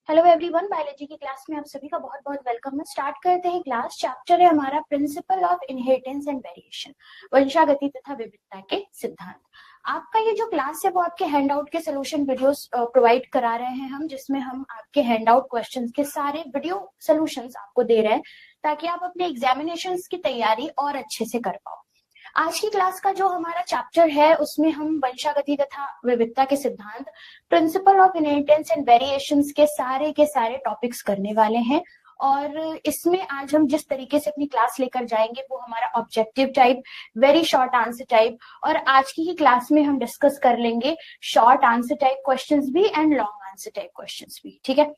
Hello everyone, biology की class में आप सभी का बहुत बहुत वेलकम है। स्टार्ट करते हैं क्लास। चैप्टर है हमारा principle of inheritance and variation, वंशागति तथा विविधता के सिद्धांत। आपका ये जो क्लास है वो आपके हैंडआउट के सोल्यूशन वीडियोस प्रोवाइड करा रहे हैं हम, जिसमें हम आपके हैंडआउट क्वेश्चंस के सारे वीडियो सोल्यूशंस आपको दे रहे हैं ताकि आप अपने एग्जामिनेशंस की तैयारी और अच्छे से कर पाओ। आज की क्लास का जो हमारा चैप्टर है उसमें हम वंशागति तथा विविधता के सिद्धांत, principal of inheritance and variations के सारे टॉपिक्स करने वाले हैं। और इसमें आज हम जिस तरीके से अपनी क्लास लेकर जाएंगे वो हमारा objective type, very short answer type, और आज की ही क्लास में हम डिस्कस कर लेंगे शॉर्ट आंसर टाइप क्वेश्चंस भी and long answer type questions भी। ठीक है,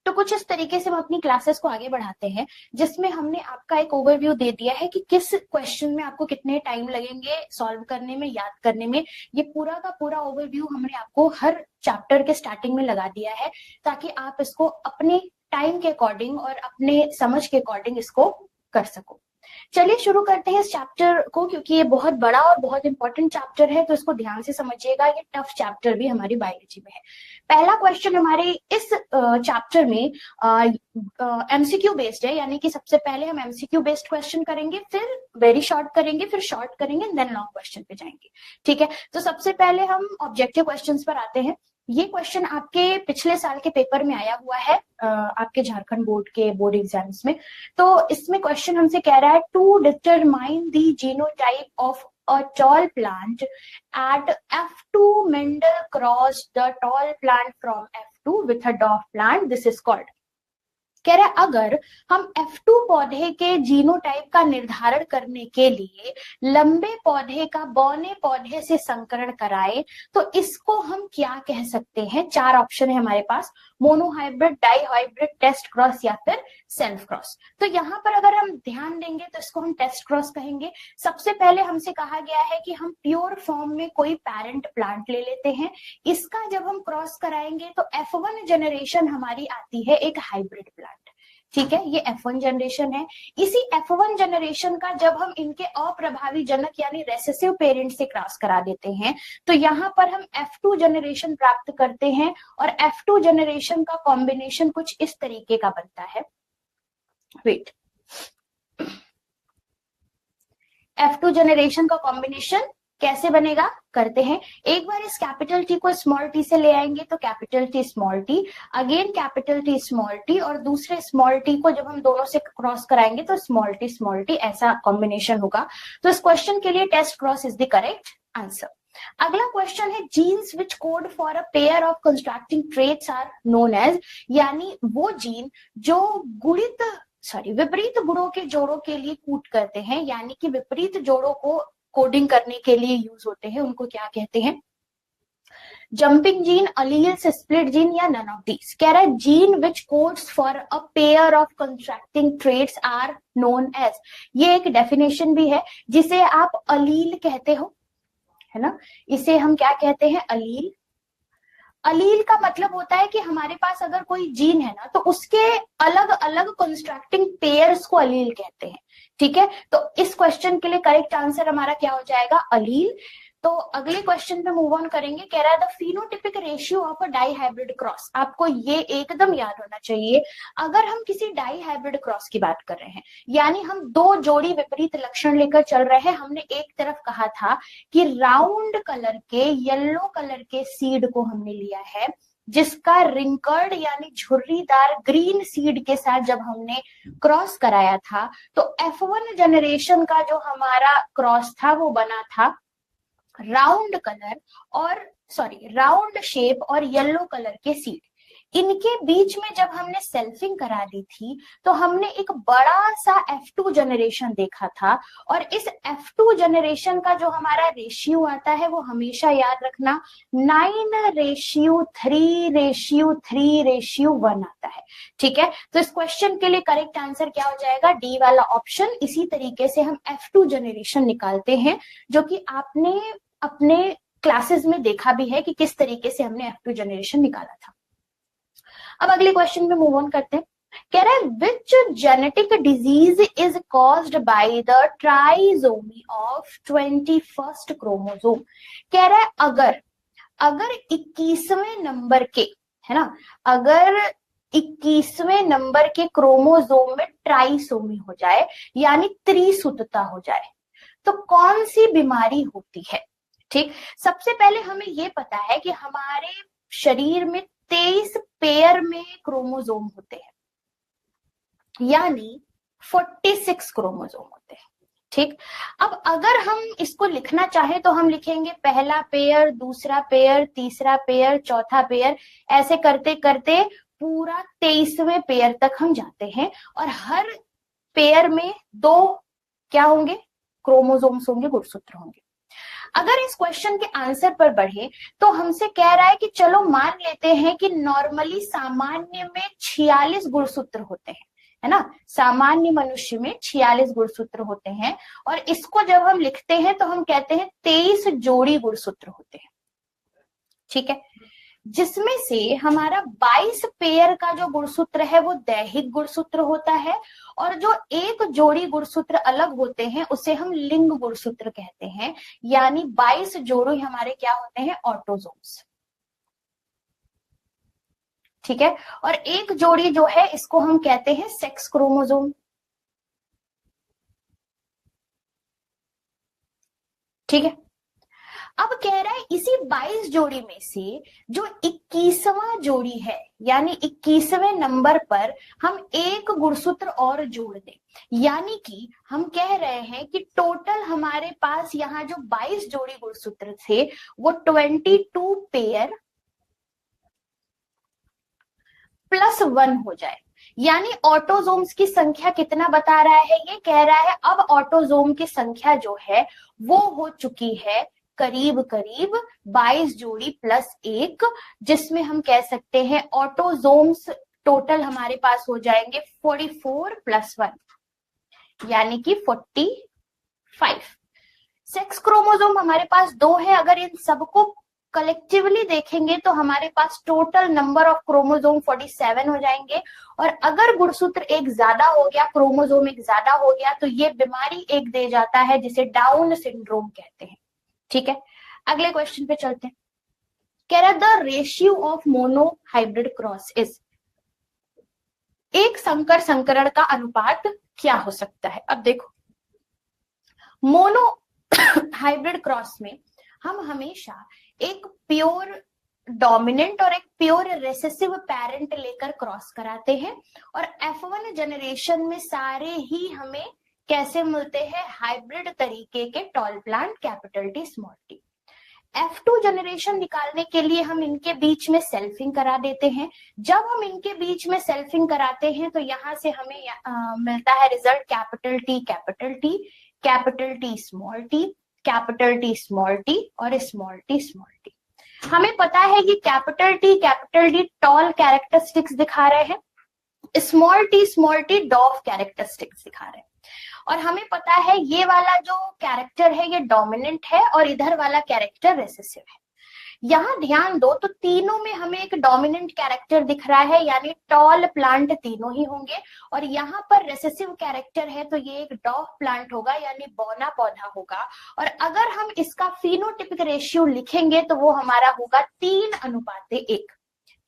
तो कुछ इस तरीके से हम अपनी क्लासेस को आगे बढ़ाते हैं, जिसमें हमने आपका एक ओवरव्यू दे दिया है कि किस क्वेश्चन में आपको कितने टाइम लगेंगे सॉल्व करने में, याद करने में। ये पूरा का पूरा ओवरव्यू हमने आपको हर चैप्टर के स्टार्टिंग में लगा दिया है ताकि आप इसको अपने टाइम के अकॉर्डिंग और अपने समझ के अकॉर्डिंग इसको कर सको। चलिए शुरू करते हैं इस चैप्टर को, क्योंकि ये बहुत बड़ा और बहुत इंपॉर्टेंट चैप्टर है, तो इसको ध्यान से समझिएगा। ये टफ चैप्टर भी हमारी बायोलॉजी में है। पहला क्वेश्चन हमारे इस चैप्टर में एमसीक्यू बेस्ड है, यानी कि सबसे पहले हम एमसीक्यू बेस्ड क्वेश्चन करेंगे, फिर वेरी शॉर्ट करेंगे, फिर शॉर्ट करेंगे, देन लॉन्ग क्वेश्चन पे जाएंगे। ठीक है, तो सबसे पहले हम ऑब्जेक्टिव क्वेश्चंस पर आते हैं। ये क्वेश्चन आपके पिछले साल के पेपर में आया हुआ है, आपके झारखंड बोर्ड के बोर्ड एग्जाम्स में। तो इसमें क्वेश्चन हमसे कह रहा है to determine the genotype of a tall plant at F2 Mendel crossed the tall plant from F2 with a dwarf plant. This is called, कह रहा है अगर हम F2 पौधे के जीनोटाइप का निर्धारण करने के लिए लंबे पौधे का बौने पौधे से संकरण कराए तो इसको हम क्या कह सकते हैं। चार ऑप्शन है हमारे पास, मोनोहाइब्रिड, डाईहाइब्रिड, टेस्ट क्रॉस या फिर सेल्फ क्रॉस। तो यहाँ पर अगर हम ध्यान देंगे तो इसको हम टेस्ट क्रॉस कहेंगे। सबसे पहले हमसे कहा गया है कि हम प्योर फॉर्म में कोई पेरेंट प्लांट ले लेते हैं, इसका जब हम क्रॉस कराएंगे तो F1 जनरेशन हमारी आती है एक हाइब्रिड प्लांट। ठीक है, ये F1 जनरेशन है। इसी F1 जनरेशन का जब हम इनके अप्रभावी जनक यानी रेसेसिव पेरेंट से क्रॉस करा देते हैं तो यहाँ पर हम F2 जनरेशन प्राप्त करते हैं, और F2 जनरेशन का कॉम्बिनेशन कुछ इस तरीके का बनता है। वेट, F2 जनरेशन का कॉम्बिनेशन कैसे बनेगा करते हैं। एक बार इस कैपिटल टी को स्मॉल टी से ले आएंगे तो capital T small T, again capital T small T, और दूसरे स्मॉल टी को जब हम दोनों से क्रॉस कराएंगे तो स्मॉल टी, ऐसा कॉम्बिनेशन होगा। तो इस क्वेश्चन के लिए test cross is the correct answer. अगला क्वेश्चन है genes which code for a pair of constructing traits are known as, यानी वो जीन जो विपरीत गुणों के जोड़ों के लिए कोड करते हैं, यानी कि विपरीत जोड़ों को कोडिंग करने के लिए यूज होते हैं, उनको क्या कहते हैं। Jumping gene, allele split gene या नन ऑफ दीज। कह रहा है gene which codes for a pair of constructing traits are known as. ये एक डेफिनेशन भी है जिसे आप अलील कहते हो, है ना। इसे हम क्या कहते हैं, अलील। अलील का मतलब होता है कि हमारे पास अगर कोई जीन है ना तो उसके अलग अलग कंस्ट्रक्टिंग पेयर्स को अलील कहते हैं। ठीक है, तो इस क्वेश्चन के लिए करेक्ट आंसर हमारा क्या हो जाएगा, अलील। तो अगले क्वेश्चन पे मूव ऑन करेंगे। कह रहा है the phenotypic ratio of a dihybrid cross. आपको ये एकदम याद होना चाहिए, अगर हम किसी डाईहाइब्रिड क्रॉस की बात कर रहे हैं, यानी हम दो जोड़ी विपरीत लक्षण लेकर चल रहे हैं। हमने एक तरफ कहा था कि राउंड कलर के, येलो कलर के सीड को हमने लिया है, जिसका रिंकर्ड यानी झुर्रीदार ग्रीन सीड के साथ जब हमने क्रॉस कराया था तो F1 जनरेशन का जो हमारा क्रॉस था वो बना था राउंड कलर और राउंड शेप और येलो कलर के सीड। इनके बीच में जब हमने सेल्फिंग करा दी थी तो हमने एक बड़ा सा F2 जनरेशन देखा था, और इस F2 जनरेशन का जो हमारा रेशियो आता है वो हमेशा याद रखना 9:3:3:1 आता है। ठीक है, तो इस क्वेश्चन के लिए करेक्ट आंसर क्या हो जाएगा, डी वाला ऑप्शन। इसी तरीके से हम F2 जनरेशन निकालते हैं, जो कि आपने अपने क्लासेस में देखा भी है कि किस तरीके से हमने F2 जनरेशन निकाला था। अब अगले क्वेश्चन में मूव ऑन करते हैं। कह रहा है which genetic disease is caused by the trisomy of 21st chromosome. कह रहा है अगर 21वें नंबर के, है ना, अगर 21वें नंबर के क्रोमोसोम में ट्राइसोमी हो जाए, यानी त्रिसुतता हो जाए, तो कौन सी बीमारी होती है? ठीक, सबसे पहले हमें यह पता है कि हमारे शरीर में 23 पेयर में क्रोमोसोम होते हैं, यानी 46 क्रोमोसोम होते हैं। ठीक, अब अगर हम इसको लिखना चाहें तो हम लिखेंगे पहला पेयर, दूसरा पेयर, तीसरा पेयर, चौथा पेयर, ऐसे करते करते पूरा 23वें पेयर तक हम जाते हैं, और हर पेयर में 2 क्या होंगे? क्रोमोसोम्स होंगे, गुणसूत्र होंगे। अगर इस क्वेश्चन के आंसर पर बढ़े तो हमसे कह रहा है कि चलो मान लेते हैं कि नॉर्मली सामान्य में 46 गुणसूत्र होते हैं, है ना, सामान्य मनुष्य में 46 गुणसूत्र होते हैं, और इसको जब हम लिखते हैं तो हम कहते हैं 23 जोड़ी गुणसूत्र होते हैं। ठीक है, जिसमें से हमारा 22 पेयर का जो गुणसूत्र है वो दैहिक गुणसूत्र होता है, और जो एक जोड़ी गुणसूत्र अलग होते हैं उसे हम लिंग गुणसूत्र कहते हैं, यानी 22 जोड़ी हमारे क्या होते हैं? ऑटोसोम्स। ठीक है, और एक जोड़ी जो है इसको हम कहते हैं सेक्स क्रोमोसोम। ठीक है, अब कह रहा है इसी 22 जोड़ी में से जो 21वां जोड़ी है, यानी 21वें नंबर पर हम एक गुणसूत्र और जोड़ दें, यानी कि हम कह रहे हैं कि टोटल हमारे पास यहाँ जो 22 जोड़ी गुणसूत्र थे वो 22 पेयर प्लस 1 हो जाए, यानी ऑटोसोम्स की संख्या कितना बता रहा है? ये कह रहा है अब ऑटोसोम की संख्या जो है वो हो चुकी है करीब करीब 22 जोड़ी प्लस 1, जिसमें हम कह सकते हैं ऑटोसोम्स टोटल हमारे पास हो जाएंगे 44 प्लस 1, यानी कि 45। सेक्स क्रोमोसोम हमारे पास 2 है, अगर इन सबको कलेक्टिवली देखेंगे तो हमारे पास टोटल नंबर ऑफ क्रोमोसोम 47 हो जाएंगे, और अगर गुणसूत्र एक ज्यादा हो गया, क्रोमोसोम एक ज्यादा हो गया, तो ये बीमारी एक दे जाता है जिसे डाउन सिंड्रोम कहते हैं। ठीक है, अगले क्वेश्चन पे चलते हैं। कह रहा the ratio of mono hybrid cross is, एक संकर संकरण का अनुपात क्या हो सकता है? अब देखो, मोनो हाइब्रिड क्रॉस में हम हमेशा एक प्योर डोमिनेंट और एक प्योर रेसेसिव पेरेंट लेकर क्रॉस कराते हैं, और F1 जनरेशन में सारे ही हमें कैसे मिलते हैं? हाइब्रिड तरीके के tall plant, capital T small T. F2 generation निकालने के लिए हम इनके बीच में सेल्फिंग करा देते हैं। जब हम इनके बीच में सेल्फिंग कराते हैं तो यहां से हमें मिलता है result capital T capital T, capital T small T, capital T small T और स्मॉल टी स्मॉल टी। हमें पता है कि कैपिटल टी टॉल कैरेक्टरिस्टिक्स दिखा रहे हैं, स्मॉल टी डॉफ कैरेक्टरिस्टिक्स दिखा रहे हैं, और हमें पता है ये वाला जो कैरेक्टर है ये डोमिनेंट है और इधर वाला कैरेक्टर रेसेसिव है। यहां ध्यान दो तो तीनों में हमें एक डोमिनेंट कैरेक्टर दिख रहा है, यानी टॉल प्लांट तीनों ही होंगे, और यहाँ पर रेसेसिव कैरेक्टर है तो ये एक डॉफ प्लांट होगा, यानी बौना पौधा होगा। और अगर हम इसका फिनोटिपिक रेशियो लिखेंगे तो वो हमारा होगा 3:1।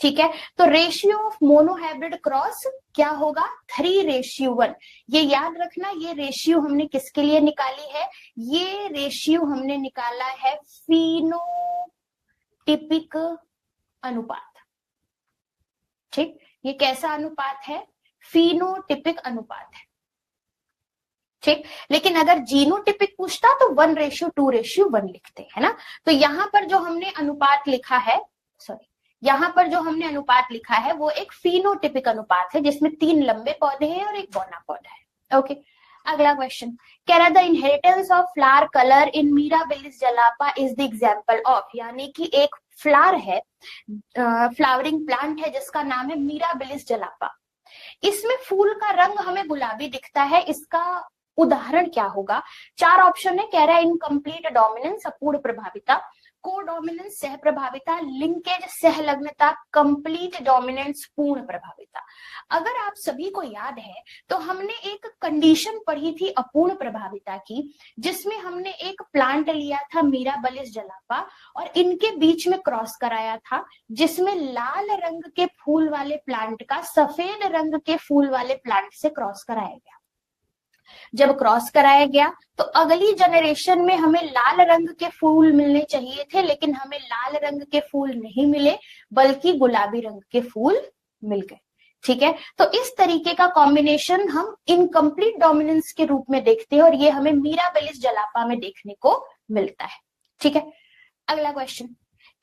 ठीक है, तो रेशियो ऑफ मोनोहाइब्रिड क्रॉस क्या होगा? 3:1। ये याद रखना, ये रेशियो हमने किसके लिए निकाली है? ये रेशियो हमने निकाला है फिनोटिपिक अनुपात। ठीक, ये कैसा अनुपात है? फिनोटिपिक अनुपात है। ठीक, लेकिन अगर जीनोटिपिक पूछता तो 1:2:1 लिखते हैं ना। तो यहां पर जो हमने अनुपात लिखा है, यहां पर जो हमने अनुपात लिखा है वो एक फिनोटिपिक अनुपात है, जिसमें 3 लंबे पौधे हैं और एक बौना पौधा है। ओके, अगला क्वेश्चन कह रहा the inheritance of flower colour in mirabilis जलापा is the example of, यानी कि एक फ्लावर है, फ्लावरिंग प्लांट है जिसका नाम है मिराबिलिस जलापा। इसमें फूल का रंग हमें गुलाबी दिखता है, इसका उदाहरण क्या होगा? 4 ऑप्शन है। कह रहा है इनकम्प्लीट डोमिनेंस, अपूर्ण प्रभाविता, कोडोमिनेंस सह प्रभाविता, लिंकेज सहलग्नता, कंप्लीट डोमिनेंस पूर्ण प्रभाविता। अगर आप सभी को याद है तो हमने एक कंडीशन पढ़ी थी अपूर्ण प्रभाविता की, जिसमें हमने एक प्लांट लिया था मिराबलिस जलापा और इनके बीच में क्रॉस कराया था, जिसमें लाल रंग के फूल वाले प्लांट का सफेद रंग के फूल वाले प्लांट से क्रॉस कराया गया। जब क्रॉस कराया गया तो अगली जनरेशन में हमें लाल रंग के फूल मिलने चाहिए थे, लेकिन हमें लाल रंग के फूल नहीं मिले बल्कि गुलाबी रंग के फूल मिल गए। ठीक है, तो इस तरीके का कॉम्बिनेशन हम इनकम्प्लीट डोमिनेंस के रूप में देखते हैं और ये हमें मिराबलिस जलापा में देखने को मिलता है। ठीक है, अगला क्वेश्चन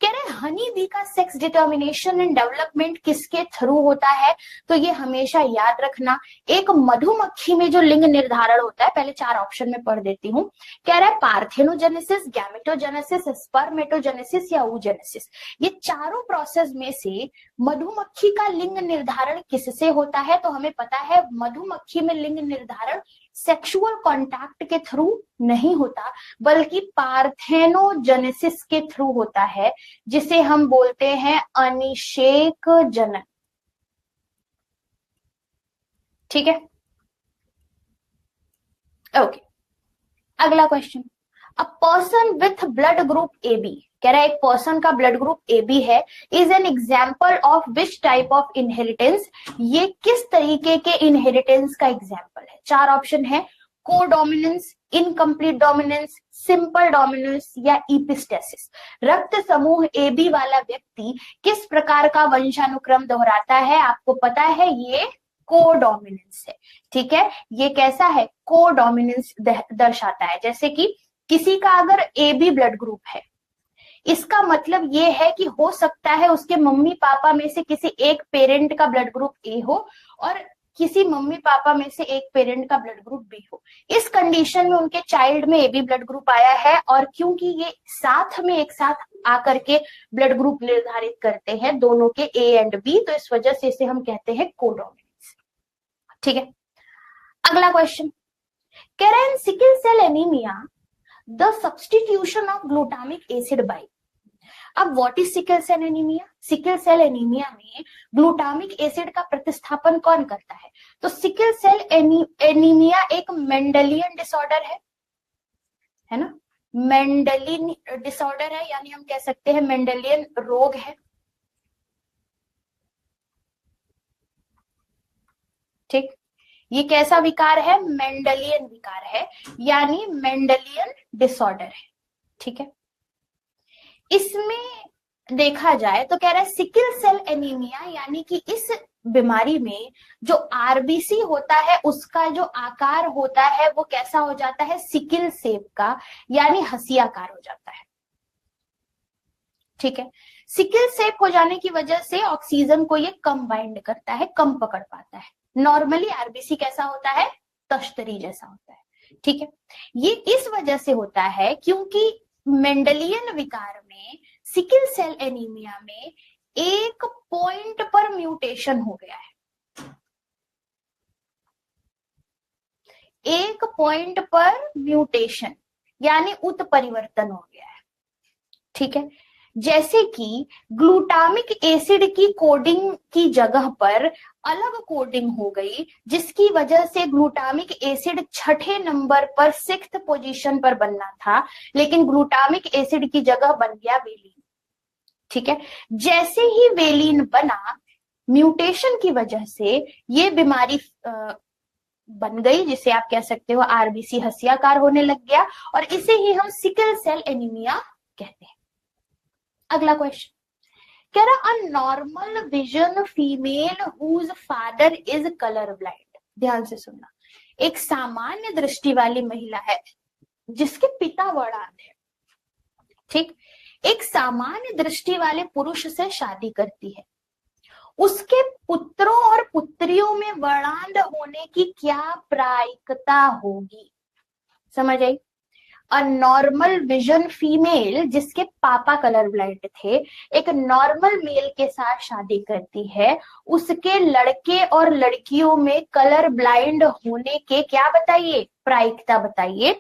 कह रहे हनी बी का सेक्स डिटर्मिनेशन एंड डेवलपमेंट किसके थ्रू होता है? तो ये हमेशा याद रखना, एक मधुमक्खी में जो लिंग निर्धारण होता है, पहले 4 ऑप्शन में पढ़ देती हूँ। कह रहा है पार्थेनोजेनेसिस, गैमेटोजेनेसिस, स्पर्मेटोजेनेसिस या ooजेनेसिस। ये चारों प्रोसेस में से मधुमक्खी का लिंग निर्धारण किससे होता है? तो हमें पता है मधुमक्खी में लिंग निर्धारण सेक्सुअल कांटेक्ट के थ्रू नहीं होता बल्कि पार्थेनोजेनेसिस के थ्रू होता है, जिसे हम बोलते हैं अनिषेक जनन। ठीक है, ओके। अगला question, a person with blood group A B, कह रहा है एक पर्सन का ब्लड ग्रुप ए बी है, is an example of which type of inheritance? ये किस तरीके के इनहेरिटेंस का एग्जाम्पल है? 4 ऑप्शन है, codominance, incomplete dominance, simple dominance या इपिस्टेसिस। रक्त समूह ए बी वाला व्यक्ति किस प्रकार का वंशानुक्रम दोहराता है? आपको पता है ये कोडोमिनेंस है। ठीक है, ये कैसा है? कोडोमिनेंस दर्शाता है। जैसे कि किसी का अगर ए बी ब्लड ग्रुप है, इसका मतलब ये है कि हो सकता है उसके मम्मी पापा में से किसी एक पेरेंट का ब्लड ग्रुप ए हो और किसी मम्मी पापा में से एक पेरेंट का ब्लड ग्रुप बी हो। इस कंडीशन में उनके चाइल्ड में ए बी ब्लड ग्रुप आया है और क्योंकि ये साथ में एक साथ आकर के ब्लड ग्रुप निर्धारित करते हैं दोनों के ए एंड बी, तो इस वजह से इसे हम कहते हैं कोडोमिनेंस। ठीक है, अगला क्वेश्चन कह रहे हैं sickle cell anaemia the substitution of glutamic acid by. अब what is sickle cell anaemia? Sickle cell anaemia में ग्लूटामिक एसिड का प्रतिस्थापन कौन करता है? तो सिकल सेल एनीमिया एक मेंडेलियन डिसऑर्डर है ना, मेंडेलियन डिसऑर्डर है, यानी हम कह सकते हैं मेंडेलियन रोग है। ठीक, ये कैसा विकार है? मेंडेलियन विकार है, यानी मेंडेलियन डिसऑर्डर है। ठीक है, इसमें देखा जाए तो कह रहा है सिकल सेल एनीमिया यानी कि इस बीमारी में जो आरबीसी होता है उसका जो आकार होता है वो कैसा हो जाता है? सिकल सेप का, यानी हंसियाकार हो जाता है। ठीक है, सिकल सेप हो जाने की वजह से ऑक्सीजन को ये कम बाइंड करता है, कम पकड़ पाता है। नॉर्मली आरबीसी कैसा होता है? तश्तरी जैसा होता है। ठीक है, ये इस वजह से होता है क्योंकि मेंडेलियन विकार में सिकल सेल एनीमिया में एक पॉइंट पर म्यूटेशन हो गया है। एक पॉइंट पर म्यूटेशन यानी उत्परिवर्तन हो गया है। ठीक है, जैसे कि ग्लूटामिक एसिड की कोडिंग की जगह पर अलग कोडिंग हो गई, जिसकी वजह से ग्लूटामिक एसिड 6ठे नंबर पर 6th पोजीशन पर बनना था, लेकिन ग्लूटामिक एसिड की जगह बन गया वेलिन। ठीक है, जैसे ही वेलिन बना, म्यूटेशन की वजह से ये बीमारी बन गई, जिसे आप कह सकते हो आरबीसी हंसियाकार होने लग गया, और इसे ही हम सिकल सेल एनीमिया कहते हैं। अगला क्वेश्चन कह रहा a normal vision female whose father is colour blind. ध्यान से सुनना, एक सामान्य दृष्टि वाली महिला है जिसके पिता वर्णांध है। ठीक, एक सामान्य दृष्टि वाले पुरुष से शादी करती है, उसके पुत्रों और पुत्रियों में वर्णांध होने की क्या प्रायिकता होगी? समझ आई? अ नॉर्मल विजन फीमेल जिसके पापा कलर ब्लाइंड थे, एक नॉर्मल मेल के साथ शादी करती है, उसके लड़के और लड़कियों में कलर ब्लाइंड होने के क्या बताइए? प्रायिकता बताइए।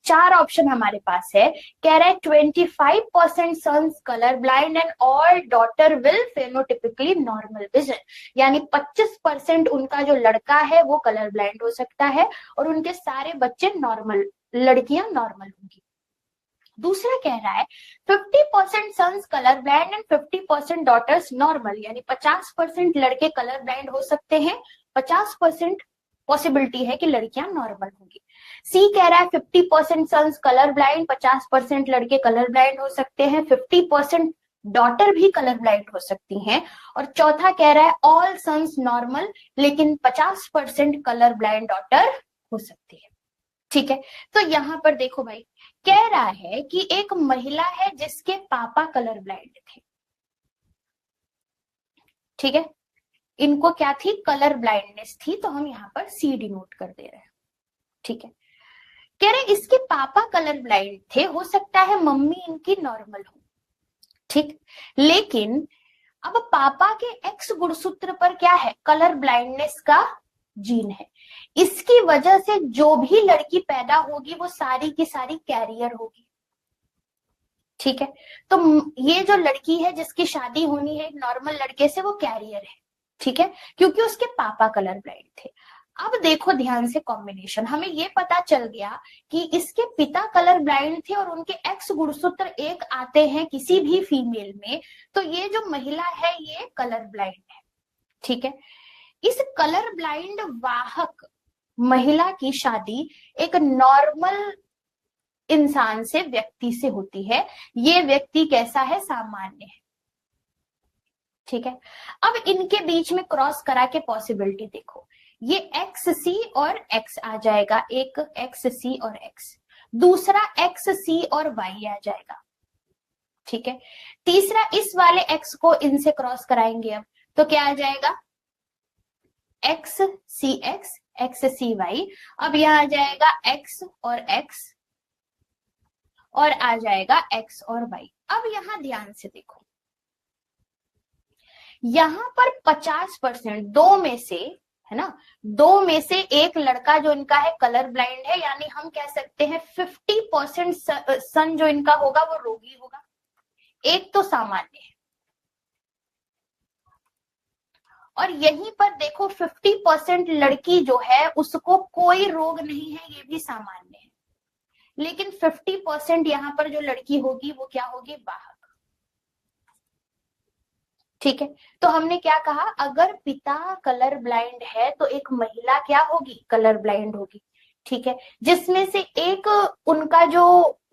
4 ऑप्शन हमारे पास है। कह रहा है 25% sons colour blind and all daughter will phenotypically normal vision, यानी 25% उनका जो लड़का है वो कलर ब्लाइंड हो सकता है और उनके सारे बच्चे नॉर्मल, लड़कियां नॉर्मल होंगी। दूसरा कह रहा है 50% sons colour blind and 50% daughters normal, यानी 50% लड़के कलर ब्लाइंड हो सकते हैं, 50% पॉसिबिलिटी है कि लड़कियां नॉर्मल होंगी। सी कह रहा है 50% सन्स कलर ब्लाइंड, 50% लड़के कलर ब्लाइंड हो सकते हैं, 50% डॉटर भी कलर ब्लाइंड हो सकती हैं। और चौथा कह रहा है ऑल सन्स नॉर्मल, लेकिन 50% कलर ब्लाइंड डॉटर हो सकती है। ठीक है, तो यहां पर देखो भाई, कह रहा है कि एक महिला है जिसके पापा कलर ब्लाइंड थे। ठीक है, इनको क्या थी, कलर ब्लाइंडनेस थी, तो हम यहाँ पर सी डिनोट कर दे रहे हैं। ठीक है, कह रहे इसके पापा कलर ब्लाइंड थे, हो सकता है मम्मी इनकी नॉर्मल हो। ठीक, लेकिन अब पापा के एक्स गुणसूत्र पर क्या है, कलर ब्लाइंडनेस का जीन है। इसकी वजह से जो भी लड़की पैदा होगी वो सारी की सारी कैरियर होगी। ठीक है, तो ये जो लड़की है जिसकी शादी होनी है एक नॉर्मल लड़के से, वो कैरियर है। ठीक है, क्योंकि उसके पापा कलर ब्लाइंड थे। अब देखो ध्यान से कॉम्बिनेशन, हमें ये पता चल गया कि इसके पिता कलर ब्लाइंड थे और उनके एक्स गुणसूत्र एक आते हैं किसी भी फीमेल में, तो ये जो महिला है ये कलर ब्लाइंड है। ठीक है, इस कलर ब्लाइंड वाहक महिला की शादी एक नॉर्मल इंसान से, व्यक्ति से होती है। ये व्यक्ति कैसा है, सामान्य है। ठीक है, अब इनके बीच में क्रॉस करा के पॉसिबिलिटी देखो, ये एक्स सी और एक्स आ जाएगा, एक एक्स सी और एक्स, दूसरा एक्स सी और वाई आ जाएगा। ठीक है, तीसरा इस वाले एक्स को इनसे क्रॉस कराएंगे अब, तो क्या आ जाएगा, एक्स सी एक्स, एक्स सी वाई। अब यहां आ जाएगा एक्स और एक्स और आ जाएगा एक्स और वाई। अब यहां ध्यान से देखो, यहां पर 50%, दो में से है ना, दो में से एक लड़का जो इनका है कलर ब्लाइंड है, यानी हम कह सकते हैं 50% सन जो इनका होगा वो रोगी होगा, एक तो सामान्य है। और यहीं पर देखो 50% लड़की जो है उसको कोई रोग नहीं है, ये भी सामान्य है, लेकिन 50% यहां पर जो लड़की होगी वो क्या होगी, वाहक। ठीक है, तो हमने क्या कहा, अगर पिता कलर ब्लाइंड है तो एक महिला क्या होगी, कलर ब्लाइंड होगी। ठीक है, जिसमें से एक उनका जो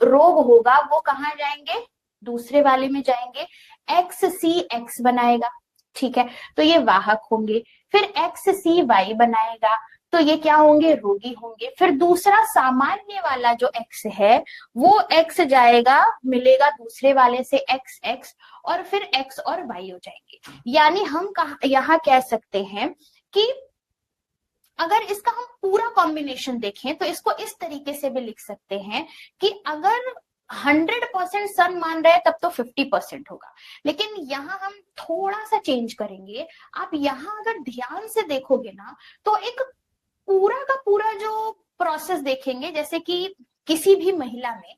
रोग होगा वो कहाँ जाएंगे, दूसरे वाले में जाएंगे, एक्स सी एक्स बनाएगा। ठीक है, तो ये वाहक होंगे। फिर एक्स सी वाई बनाएगा, तो ये क्या होंगे, रोगी होंगे। फिर दूसरा सामान्य वाला जो एक्स है वो एक्स जाएगा, मिलेगा दूसरे वाले से एक्स एक्स, और फिर एक्स और वाई हो जाएंगे। यानी हम यहाँ कह सकते हैं कि अगर इसका हम पूरा कॉम्बिनेशन देखें तो इसको इस तरीके से भी लिख सकते हैं कि अगर 100% सन मान रहे हैं तब तो 50% होगा, लेकिन यहाँ हम थोड़ा सा चेंज करेंगे। आप यहाँ अगर ध्यान से देखोगे ना तो एक पूरा का पूरा जो प्रोसेस देखेंगे, जैसे कि किसी भी महिला में,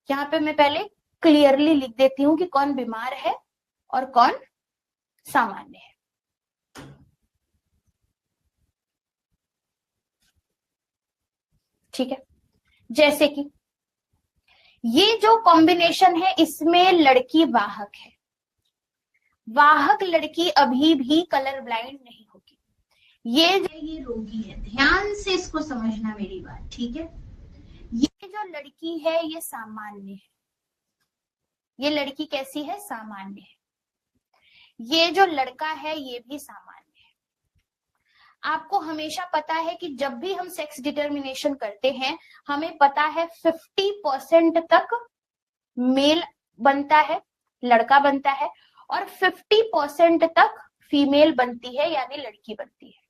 यहाँ पे मैं पहले क्लियरली लिख देती हूँ कि कौन बीमार है और कौन सामान्य है। ठीक है, जैसे कि ये जो कॉम्बिनेशन है इसमें लड़की वाहक है, वाहक लड़की अभी भी कलर ब्लाइंड नहीं होगी, ये रोगी है। ध्यान से इसको समझना मेरी बात, ठीक है। ये जो लड़की है ये सामान्य है, ये लड़की कैसी है, सामान्य है। ये जो लड़का है ये भी सामान्य है। आपको हमेशा पता है कि जब भी हम सेक्स डिटर्मिनेशन करते हैं हमें पता है 50% तक मेल बनता है, लड़का बनता है, और 50% तक फीमेल बनती है, यानी लड़की बनती है।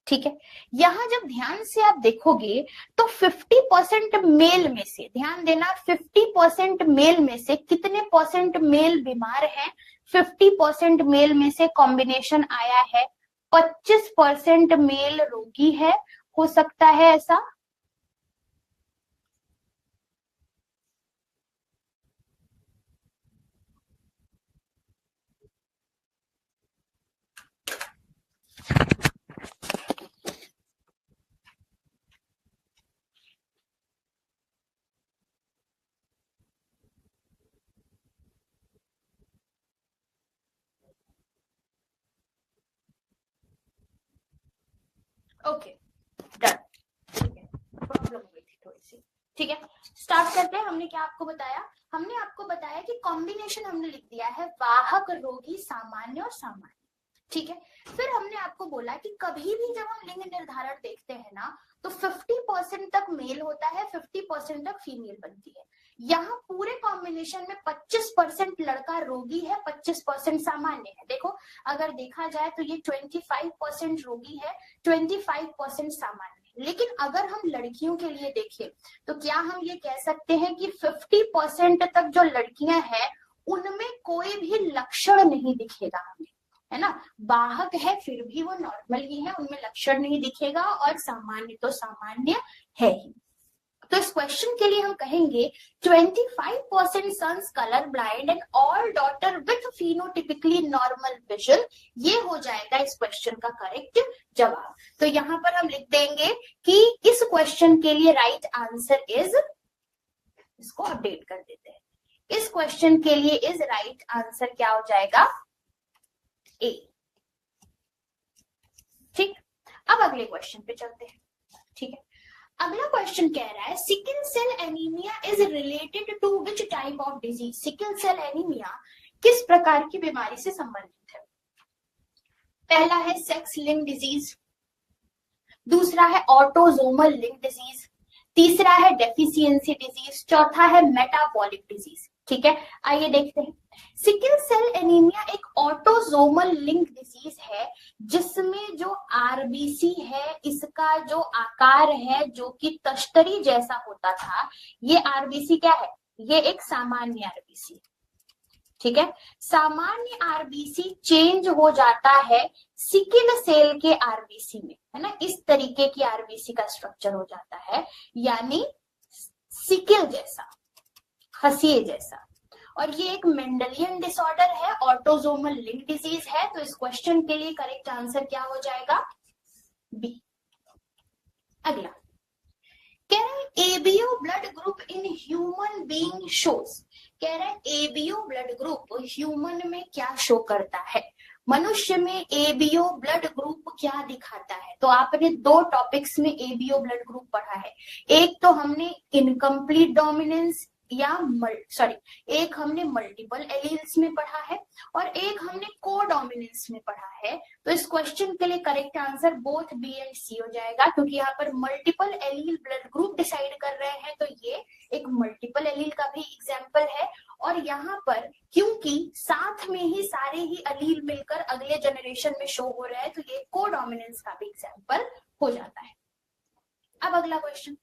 ठीक है, यहां जब ध्यान से आप देखोगे तो 50% मेल में से, ध्यान देना, 50% मेल में से कितने परसेंट मेल बीमार हैं, 50% मेल में से कॉम्बिनेशन आया है 25% मेल रोगी है हो सकता है ऐसा? Okay, done. ठीक है, प्रॉब्लम हुई थी थोड़ी सी। ठीक है, स्टार्ट करते हैं। हमने क्या आपको बताया? हमने आपको बताया कि कॉम्बिनेशन हमने लिख दिया है वाहक, रोगी, सामान्य और सामान्य। ठीक है, फिर हमने आपको बोला कि कभी भी जब हम लिंग निर्धारण देखते हैं ना, तो 50% तक मेल होता है, 50% तक फीमेल बनती है। यहाँ पूरे कॉम्बिनेशन में 25% लड़का रोगी है, 25% सामान्य है। देखो, अगर देखा जाए तो ये 25% रोगी है, 25% सामान्य है। लेकिन अगर हम लड़कियों के लिए देखें तो क्या हम ये कह सकते हैं कि 50% तक जो लड़कियां हैं उनमें कोई भी लक्षण नहीं दिखेगा हमें, है ना? वाहक है फिर भी वो नॉर्मल ही है, उनमें लक्षण नहीं दिखेगा, और सामान्य तो सामान्य है ही। तो इस क्वेश्चन के लिए हम कहेंगे 25% sons colour blind and all daughter with phenotypically normal vision, ये हो जाएगा इस क्वेश्चन का करेक्ट जवाब। तो यहाँ पर हम लिख देंगे कि इस क्वेश्चन के लिए राइट आंसर इज, इसको अपडेट कर देते हैं, इस क्वेश्चन के लिए इज राइट आंसर क्या हो जाएगा? ए। ठीक, अब अगले क्वेश्चन पे चलते हैं। ठीक है, अगला क्वेश्चन कह रहा है sickle cell anaemia is related to which type of disease. Sickle cell anaemia किस प्रकार की बीमारी से संबंधित है? पहला है सेक्स लिंक डिजीज, दूसरा है ऑटोजोमल लिंक डिजीज, तीसरा है डेफिशिएंसी डिजीज, चौथा है मेटाबॉलिक डिजीज। ठीक है, आइए देखते हैं। सिकल सेल एनीमिया एक ऑटोजोमल लिंक डिजीज है जिसमें जो आरबीसी है, इसका जो आकार है जो कि तश्तरी जैसा होता था, ये आरबीसी क्या है? ये एक सामान्य आरबीसी। ठीक है, सामान्य आरबीसी चेंज हो जाता है सिकल सेल के आरबीसी में, है ना? इस तरीके की आरबीसी का स्ट्रक्चर हो जाता है, यानी सिकल जैसा, हसीए जैसा। और ये एक मेंडेलियन डिसऑर्डर है, ऑटोजोमल लिंक डिजीज है। तो इस क्वेश्चन के लिए करेक्ट आंसर क्या हो जाएगा? बी। अगला कह रहा है ABO blood group in human being shows. कह रहा है एबीओ ब्लड ग्रुप ह्यूमन में क्या शो करता है? मनुष्य में एबीओ ब्लड ग्रुप क्या दिखाता है? तो आपने दो टॉपिक्स में एबीओ ब्लड ग्रुप पढ़ा है। एक तो हमने इनकम्प्लीट डोमिनेंस या एक हमने मल्टीपल एलील्स में पढ़ा है और एक हमने कोडोमिनेंस में पढ़ा है। तो इस क्वेश्चन के लिए correct answer both B and C हो जाएगा, क्योंकि यहाँ पर multiple allele blood group decide कर रहे हैं, तो ये एक मल्टीपल एलील का भी एग्जाम्पल है। और यहाँ पर क्योंकि साथ में ही सारे ही एलील मिलकर अगले जनरेशन में शो हो रहे हैं, तो ये कोडोमिनेंस का भी एग्जाम्पल हो जाता है। अब अगला क्वेश्चन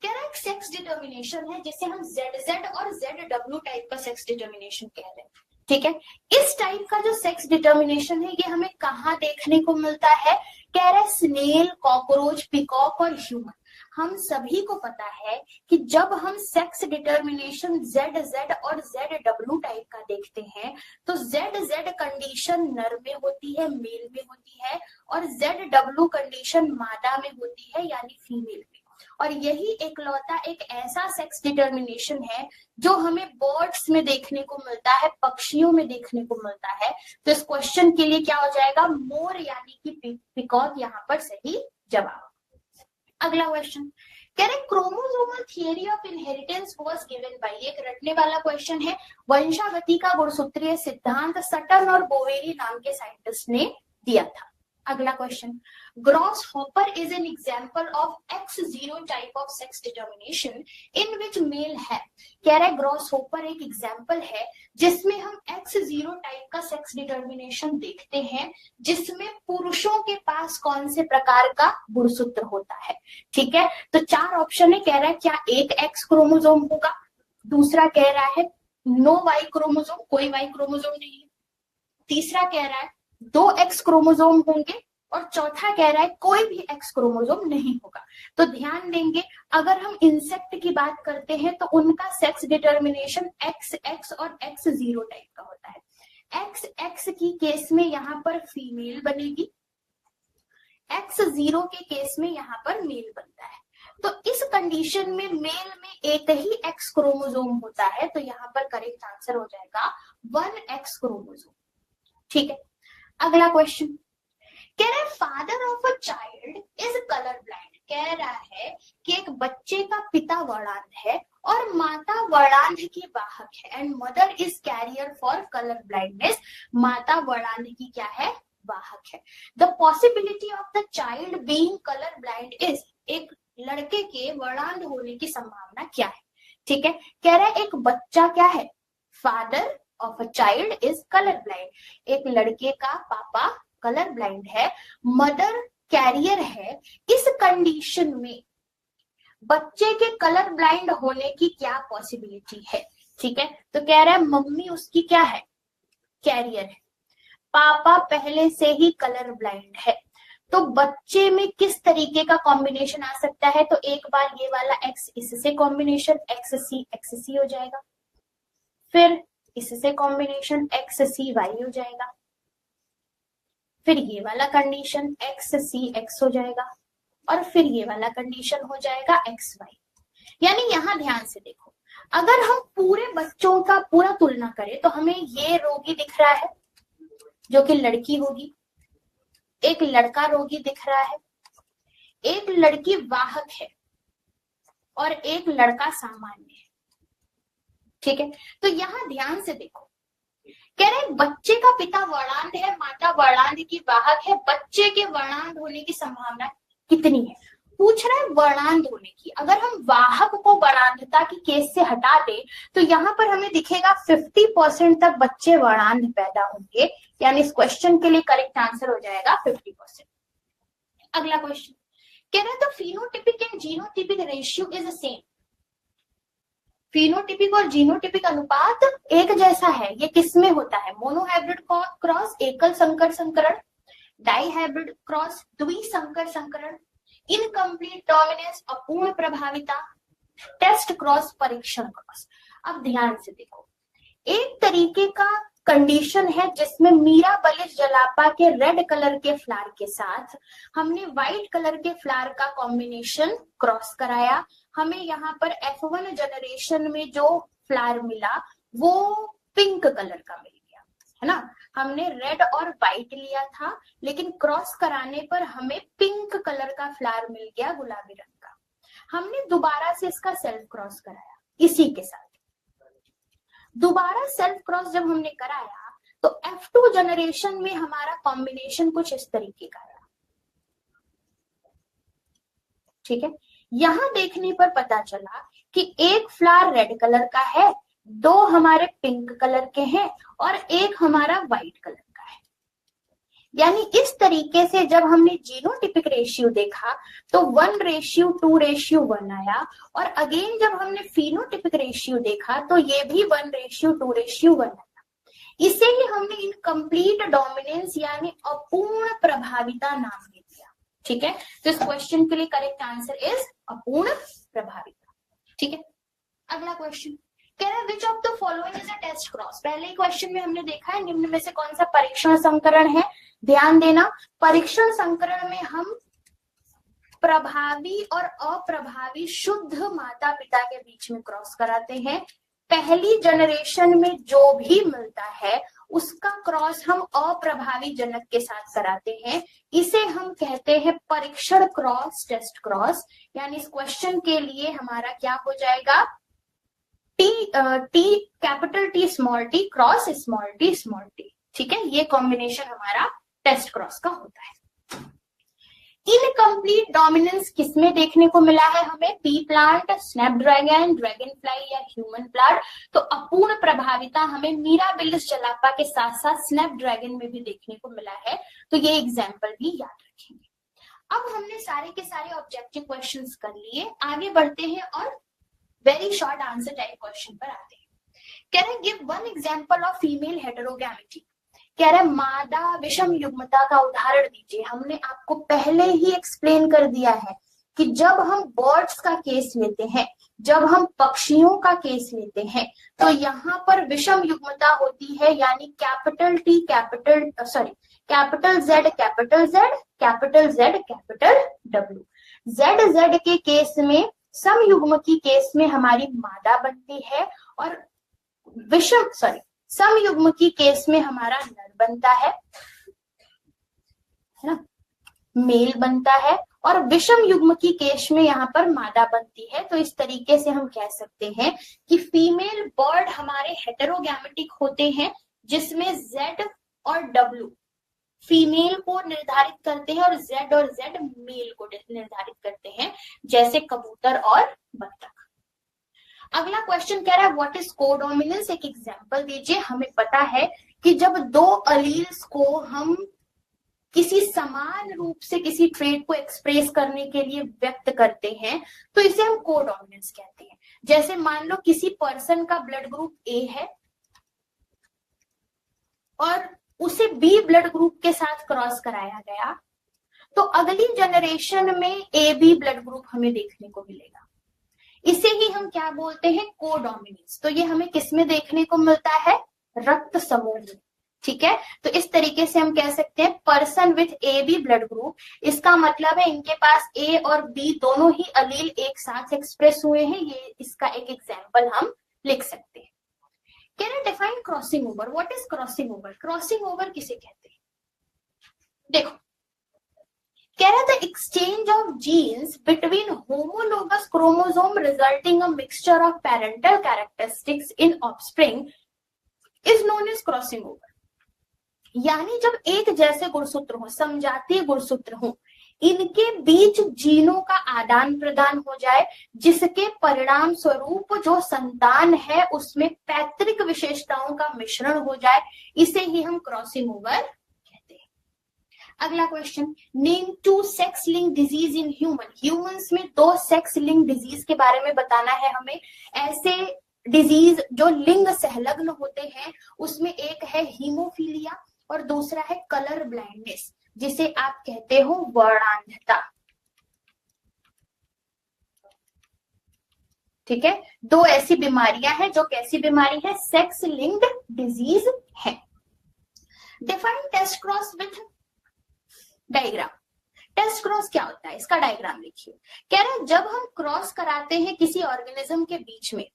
कह रहा है सेक्स डिटर्मिनेशन है जिसे हम ZZ और ZW टाइप का सेक्स डिटर्मिनेशन कह रहे हैं। ठीक है, इस टाइप का जो सेक्स डिटर्मिनेशन है ये हमें कहाँ देखने को मिलता है? कह रहा है स्नेल, कॉकरोच, पिकॉक और ह्यूमन। हम सभी को पता है कि जब हम सेक्स डिटर्मिनेशन ZZ और ZW टाइप का देखते हैं तो ZZ कंडीशन नर में होती है, मेल में होती है, और ZW कंडीशन मादा में होती है, यानी फीमेल में। और यही एकलौता एक ऐसा सेक्स डिटर्मिनेशन है जो हमें बर्ड्स में देखने को मिलता है, पक्षियों में देखने को मिलता है। तो इस क्वेश्चन के लिए क्या हो जाएगा? मोर यानी कि पिकॉक यहाँ पर सही जवाब। अगला क्वेश्चन कह रहे chromosomal theory of inheritance was given by, एक रटने वाला क्वेश्चन है। वंशागति का गुणसूत्रीय सिद्धांत सटन और बोवेरी नाम के साइंटिस्ट ने दिया था। अगला question grasshopper is an example of X0 type of sex determination in which male है। कह रहा है ग्रॉस हॉपर एक एग्जाम्पल है जिसमें हम X0 टाइप का सेक्स डिटर्मिनेशन देखते हैं, जिसमें पुरुषों के पास कौन से प्रकार का गुणसूत्र होता है। ठीक है, तो चार ऑप्शन है। कह रहा है क्या एक X क्रोमोसोम होगा, दूसरा कह रहा है नो Y क्रोमोसोम, कोई Y क्रोमोसोम नहीं है, तीसरा कह रहा है 2 X क्रोमोसोम होंगे, और चौथा कह रहा है कोई भी एक्स क्रोमोसोम नहीं होगा। तो ध्यान देंगे, अगर हम इंसेक्ट की बात करते हैं तो उनका सेक्स डिटर्मिनेशन एक्स एक्स और एक्स जीरो टाइप का होता है। एक्स एक्स की केस में यहाँ पर फीमेल बनेगी, एक्स जीरो के केस में यहाँ पर मेल बनता है। तो इस कंडीशन में मेल में एक ही एक्स क्रोमोसोम होता है, तो यहाँ पर करेक्ट आंसर हो जाएगा 1 एक्स क्रोमोसोम। ठीक है, अगला क्वेश्चन कह रहा है father of a child is colour blind. कह रहा है कि एक बच्चे का पिता वर्णांध है और माता वर्णांध की वाहक है, and mother is carrier for colour blindness. माता वर्णांध की क्या है, वाहक है। The possibility of the child being colour blind is, एक लड़के के वर्णांध होने की संभावना क्या है। ठीक है, कह रहा है एक बच्चा क्या है, father of a child is colour blind, एक लड़के का पापा कलर ब्लाइंड है, मदर कैरियर है। इस कंडीशन में बच्चे के कलर ब्लाइंड होने की क्या पॉसिबिलिटी है। ठीक है, तो कह रहा है मम्मी उसकी क्या है, कैरियर है, पापा पहले से ही कलर ब्लाइंड है, तो बच्चे में किस तरीके का कॉम्बिनेशन आ सकता है। तो एक बार ये वाला एक्स इससे कॉम्बिनेशन एक्स सी हो जाएगा, फिर इससे कॉम्बिनेशन एक्स सी वाई हो जाएगा, फिर ये वाला कंडीशन एक्स सी एक्स हो जाएगा, और फिर ये वाला कंडीशन हो जाएगा एक्स वाई। यानी यहां ध्यान से देखो, अगर हम पूरे बच्चों का पूरा तुलना करें तो हमें ये रोगी दिख रहा है जो कि लड़की होगी, एक लड़का रोगी दिख रहा है, एक लड़की वाहक है और एक लड़का सामान्य है। ठीक है, तो यहां ध्यान से देखो, कह रहे हैं बच्चे का पिता वर्णांध है, माता वर्णांध की वाहक है, बच्चे के वर्णांध होने की संभावना कितनी है। पूछ रहा है वर्णांध होने की। अगर हम वाहक को वर्णांधता की केस से हटा दें तो यहाँ पर हमें दिखेगा 50% तक बच्चे वर्णांध पैदा होंगे, यानी इस क्वेश्चन के लिए करेक्ट आंसर हो जाएगा 50%। अगला क्वेश्चन कह रहे हैं तो phenotypic and genotypic ratio is same. Phenotypic और जीनोटिपिक अनुपात एक जैसा है, ये किसमें होता है, मोनोहाइब्रिड क्रॉस एकल संकर संकरण, डाइहाइब्रिड क्रॉस द्विसंकर संकरण, इनकम्प्लीट डोमिनेंस अपूर्ण प्रभाविता, टेस्ट क्रॉस परीक्षण क्रॉस। अब ध्यान से देखो, एक तरीके का कंडीशन है जिसमें मीराबलिस जलापा के रेड कलर के फ्लावर के साथ हमने व्हाइट कलर के फ्लावर का कॉम्बिनेशन क्रॉस कराया, हमें यहाँ पर F1 जनरेशन में जो फ्लावर मिला वो पिंक कलर का मिल गया, है ना। हमने रेड और व्हाइट लिया था, लेकिन क्रॉस कराने पर हमें पिंक कलर का फ्लावर मिल गया, गुलाबी रंग का। हमने दोबारा से इसका सेल्फ क्रॉस कराया, इसी के साथ दोबारा सेल्फ क्रॉस जब हमने कराया तो F2 जनरेशन में हमारा कॉम्बिनेशन कुछ इस तरीके का रहा। ठीक है, यहां देखने पर पता चला कि एक फ्लावर रेड कलर का है, दो हमारे पिंक कलर के हैं और एक हमारा व्हाइट कलर का है। यानी इस तरीके से जब हमने जीनोटिपिक रेशियो देखा तो 1:2:1 आया, और अगेन जब हमने फिनोटिपिक रेशियो देखा तो ये भी 1:2:1 आया। इसे ही हमने इनकम्प्लीट डोमिनेंस यानी अपूर्ण प्रभाविता नाम दे दिया। ठीक है, तो इस क्वेश्चन के लिए करेक्ट आंसर इज अपूर्ण प्रभाविता। ठीक है, अगला क्वेश्चन कह रहा है which of the following is a test cross. पहले ही क्वेश्चन में हमने देखा है निम्न में से कौन सा परीक्षण संकरण है। ध्यान देना, परीक्षण संकरण में हम प्रभावी और अप्रभावी शुद्ध माता पिता के बीच में क्रॉस कराते हैं। पहली जनरेशन में जो भी मिलता है उसका क्रॉस हम अप्रभावी जनक के साथ कराते हैं, इसे हम कहते हैं परीक्षण क्रॉस, टेस्ट क्रॉस। यानी इस क्वेश्चन के लिए हमारा क्या हो जाएगा, T capital T small T cross small T small T. ठीक है, ये कॉम्बिनेशन हमारा टेस्ट क्रॉस का होता है। इनकम्प्लीट डोमिनेंस किसमें देखने को मिला है हमें, P plant, Snapdragon, dragon fly या ह्यूमन प्लांट। तो अपूर्ण प्रभाविता हमें मीराबिलिस जलापा के साथ साथ स्नैपड्रैगन में भी देखने को मिला है, तो ये एग्जाम्पल भी याद रखेंगे। अब हमने सारे के सारे ऑब्जेक्टिव क्वेश्चंस कर लिए, आगे बढ़ते हैं और very short answer type question पर आते हैं। Can I give one example of female heterogamety. कह रहा है मादा विषम युग्मता का उदाहरण दीजिए। हमने आपको पहले ही एक्सप्लेन कर दिया है कि जब हम बर्ड्स का केस लेते हैं, जब हम पक्षियों का केस लेते हैं, तो यहाँ पर विषम युग्मता होती है, यानी capital T capital capital Z capital Z capital Z capital W. Z Z के केस में, सम युग्म की केस में हमारी मादा बनती है, और सम युग्म की केस में हमारा नर बनता है ना, मेल बनता है, और विषम युग्म की केस में यहाँ पर मादा बनती है। तो इस तरीके से हम कह सकते हैं कि फीमेल बर्ड हमारे हेटेरोगैमेटिक होते हैं, जिसमें जेड और डब्ल्यू फीमेल को निर्धारित करते हैं और जेड मेल को निर्धारित करते हैं, जैसे कबूतर और बत्तख। अगला क्वेश्चन कह रहा है व्हाट इज कोडोमिनेंस, एक एग्जांपल दीजिए। हमें पता है कि जब दो अलील्स को हम किसी समान रूप से किसी ट्रेट को एक्सप्रेस करने के लिए व्यक्त करते हैं, तो इसे हम कोडोमिनेंस कहते हैं। जैसे मान लो किसी पर्सन का ब्लड ग्रुप ए है और उसे बी ब्लड ग्रुप के साथ क्रॉस कराया गया, तो अगली जनरेशन में ए बी ब्लड ग्रुप हमें देखने को मिलेगा। इसे ही हम क्या बोलते हैं, कोडोमिनेंस। तो ये हमें किसमें देखने को मिलता है, रक्त समूह में। ठीक है, तो इस तरीके से हम कह सकते हैं person with A B blood group, इसका मतलब है इनके पास ए और बी दोनों ही अलील एक साथ एक्सप्रेस हुए हैं। ये इसका एक एग्जाम्पल हम लिख सकते हैं। Can I define crossing over, what is crossing over? Crossing over किसे कहते हैं? देखो, कह रहा था exchange of genes between homologous chromosome resulting a mixture of parental characteristics in offspring is known as crossing over. यानी जब एक जैसे गुणसूत्र हो, समजातीय गुणसूत्र हो, इनके बीच जीनों का आदान प्रदान हो जाए, जिसके परिणाम स्वरूप जो संतान है उसमें पैतृक विशेषताओं का मिश्रण हो जाए, इसे ही हम क्रॉसिंग ओवर कहते हैं। अगला question, name two sex link disease in human. Humans में दो सेक्स लिंक डिजीज के बारे में बताना है हमें। ऐसे डिजीज जो लिंग संलग्न होते हैं, उसमें एक है हीमोफीलिया और दूसरा है कलर ब्लाइंडनेस, जिसे आप कहते हो वर्णांधता। ठीक है, दो ऐसी बीमारियां हैं जो कैसी बीमारी है, सेक्स लिंक्ड डिजीज है। Define test cross with diagram. Test cross क्या होता है, इसका डायग्राम लिखिए। कह रहे हैं जब हम क्रॉस कराते हैं किसी ऑर्गेनिज्म के बीच में,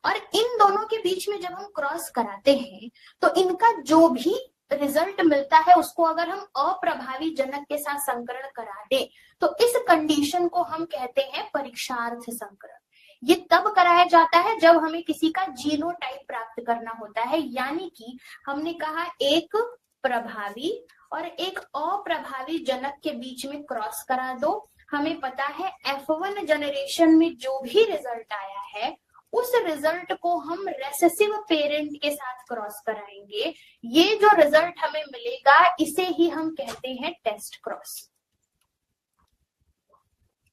और इन दोनों के बीच में जब हम क्रॉस कराते हैं, तो इनका जो भी रिजल्ट मिलता है उसको अगर हम अप्रभावी जनक के साथ संकरण करा दें, तो इस कंडीशन को हम कहते हैं परीक्षार्थ संकरण। ये तब कराया जाता है जब हमें किसी का जीनोटाइप प्राप्त करना होता है, यानी कि हमने कहा एक प्रभावी और एक अप्रभावी जनक के बीच में क्रॉस करा दो। हमें पता है F1 जनरेशन में जो भी रिजल्ट आया है, उस रिजल्ट को हम रेसेसिव पेरेंट के साथ क्रॉस कराएंगे। ये जो रिजल्ट हमें मिलेगा, इसे ही हम कहते हैं टेस्ट क्रॉस।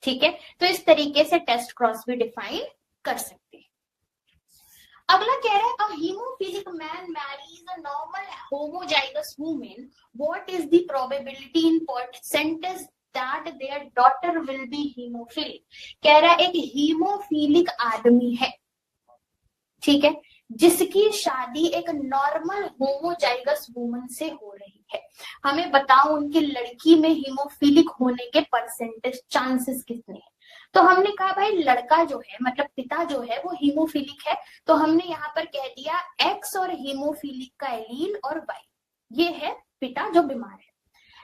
ठीक है, तो इस तरीके से टेस्ट क्रॉस भी डिफाइन कर सकते हैं। अगला कह रहा है a hemophilic man marries a normal homozygous women, what is the probability in percentage that their daughter will be hemophilic. कह रहा है एक हीमोफिलिक आदमी है, ठीक है, जिसकी शादी एक नॉर्मल होमोजाइगस वुमन से हो रही है। हमें बताओ उनकी लड़की में हीमोफिलिक होने के परसेंटेज चांसेस कितने हैं। तो हमने कहा भाई लड़का जो है, मतलब पिता जो है वो हीमोफिलिक है, तो हमने यहाँ पर कह दिया एक्स और हीमोफिलिक का एलील और वाई, ये है पिता जो बीमार है।